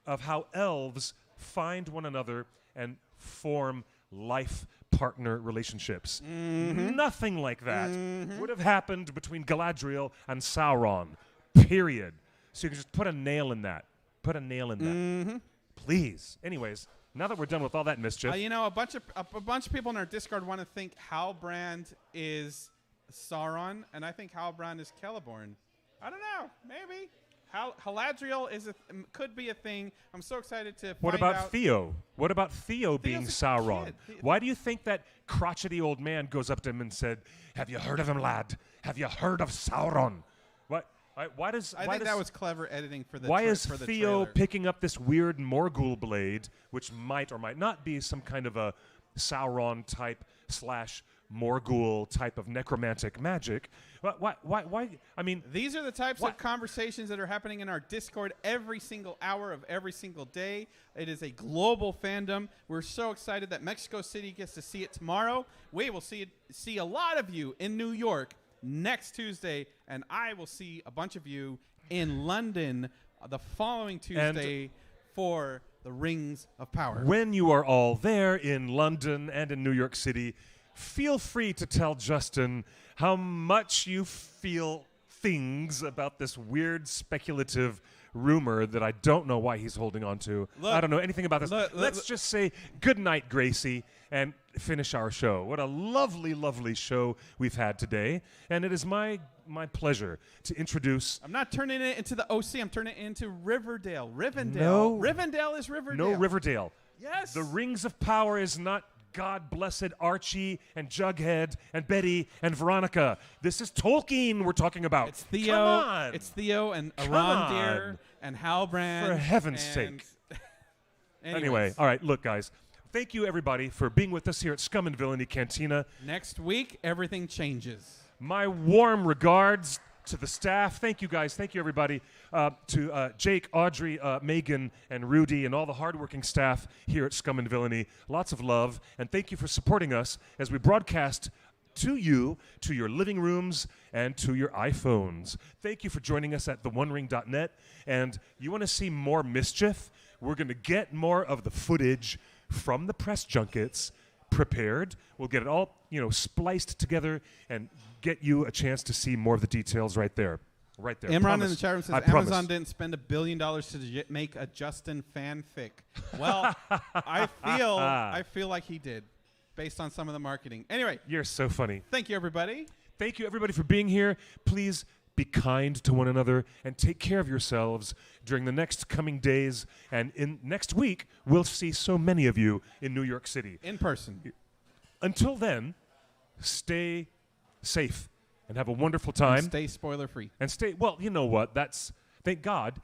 of how elves find one another and form life partner relationships. Nothing like that would have happened between Galadriel and Sauron, period. So you can just put a nail in that. Put a nail in that. Please. Anyways, now that we're done with all that mischief. A bunch of people in our Discord want to think Halbrand is Sauron, and I think Halbrand is Celeborn. I don't know. Maybe. Haladriel could be a thing. I'm so excited to find out. What about Theo? What about Theo being Sauron? Why do you think that crotchety old man goes up to him and said, "Have you heard of him, lad? Have you heard of Sauron?" Why does I think that was clever editing for the Why is for the Theo trailer. picking up this weird Morgul blade, which might or might not be some kind of a Sauron type / Morgul type of necromantic magic? Why? I mean, these are the types of conversations that are happening in our Discord every single hour of every single day. It is a global fandom. We're so excited that Mexico City gets to see it tomorrow. We will see a lot of you in New York next Tuesday, and I will see a bunch of you in London the following Tuesday for the Rings of Power. When you are all there in London and in New York City, feel free to tell Justin how much you feel things about this weird speculative rumor that I don't know why he's holding on to. I don't know anything about this. Let's just say good night, Gracie, and finish our show. What a lovely, lovely show we've had today. And it is my pleasure to introduce... I'm not turning it into the OC. I'm turning it into Riverdale. Rivendell. No. Rivendell is Riverdale. No Riverdale. Yes. The Rings of Power is not God-blessed Archie and Jughead and Betty and Veronica. This is Tolkien we're talking about. It's Theo. Come on. It's Theo and Come Arondir on. and Halbrand. For heaven's sake. Anyway, all right, look, guys. Thank you, everybody, for being with us here at Scum and Villainy Cantina. Next week, everything changes. My warm regards to the staff. Thank you, guys. Thank you, everybody. To Jake, Audrey, Megan, and Rudy, and all the hardworking staff here at Scum and Villainy. Lots of love, and thank you for supporting us as we broadcast to you, to your living rooms, and to your iPhones. Thank you for joining us at theonering.net. And you want to see more mischief? We're going to get more of the footage from the press junkets prepared. We'll get it all, spliced together and get you a chance to see more of the details right there. Right there. Imran in the chat room says Amazon didn't spend $1 billion to make a Justin fanfic. Well, I feel like he did, based on some of the marketing. Anyway, you're so funny. Thank you, everybody. Thank you, everybody, for being here. Please be kind to one another and take care of yourselves during the next coming days. And in next week, we'll see so many of you in New York City. In person. Until then, stay safe and have a wonderful time. And stay spoiler-free. And well, you know what? Thank God.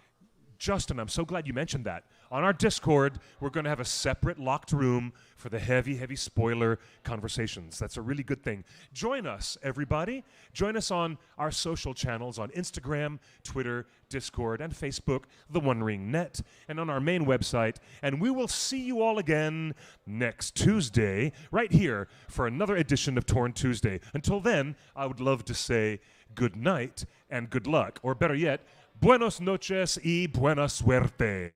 Justin, I'm so glad you mentioned that. On our Discord, we're going to have a separate locked room for the heavy, heavy spoiler conversations. That's a really good thing. Join us, everybody. Join us on our social channels on Instagram, Twitter, Discord, and Facebook, The One Ring Net, and on our main website. And we will see you all again next Tuesday, right here, for another edition of Torn Tuesday. Until then, I would love to say good night and good luck. Or better yet, buenos noches y buena suerte.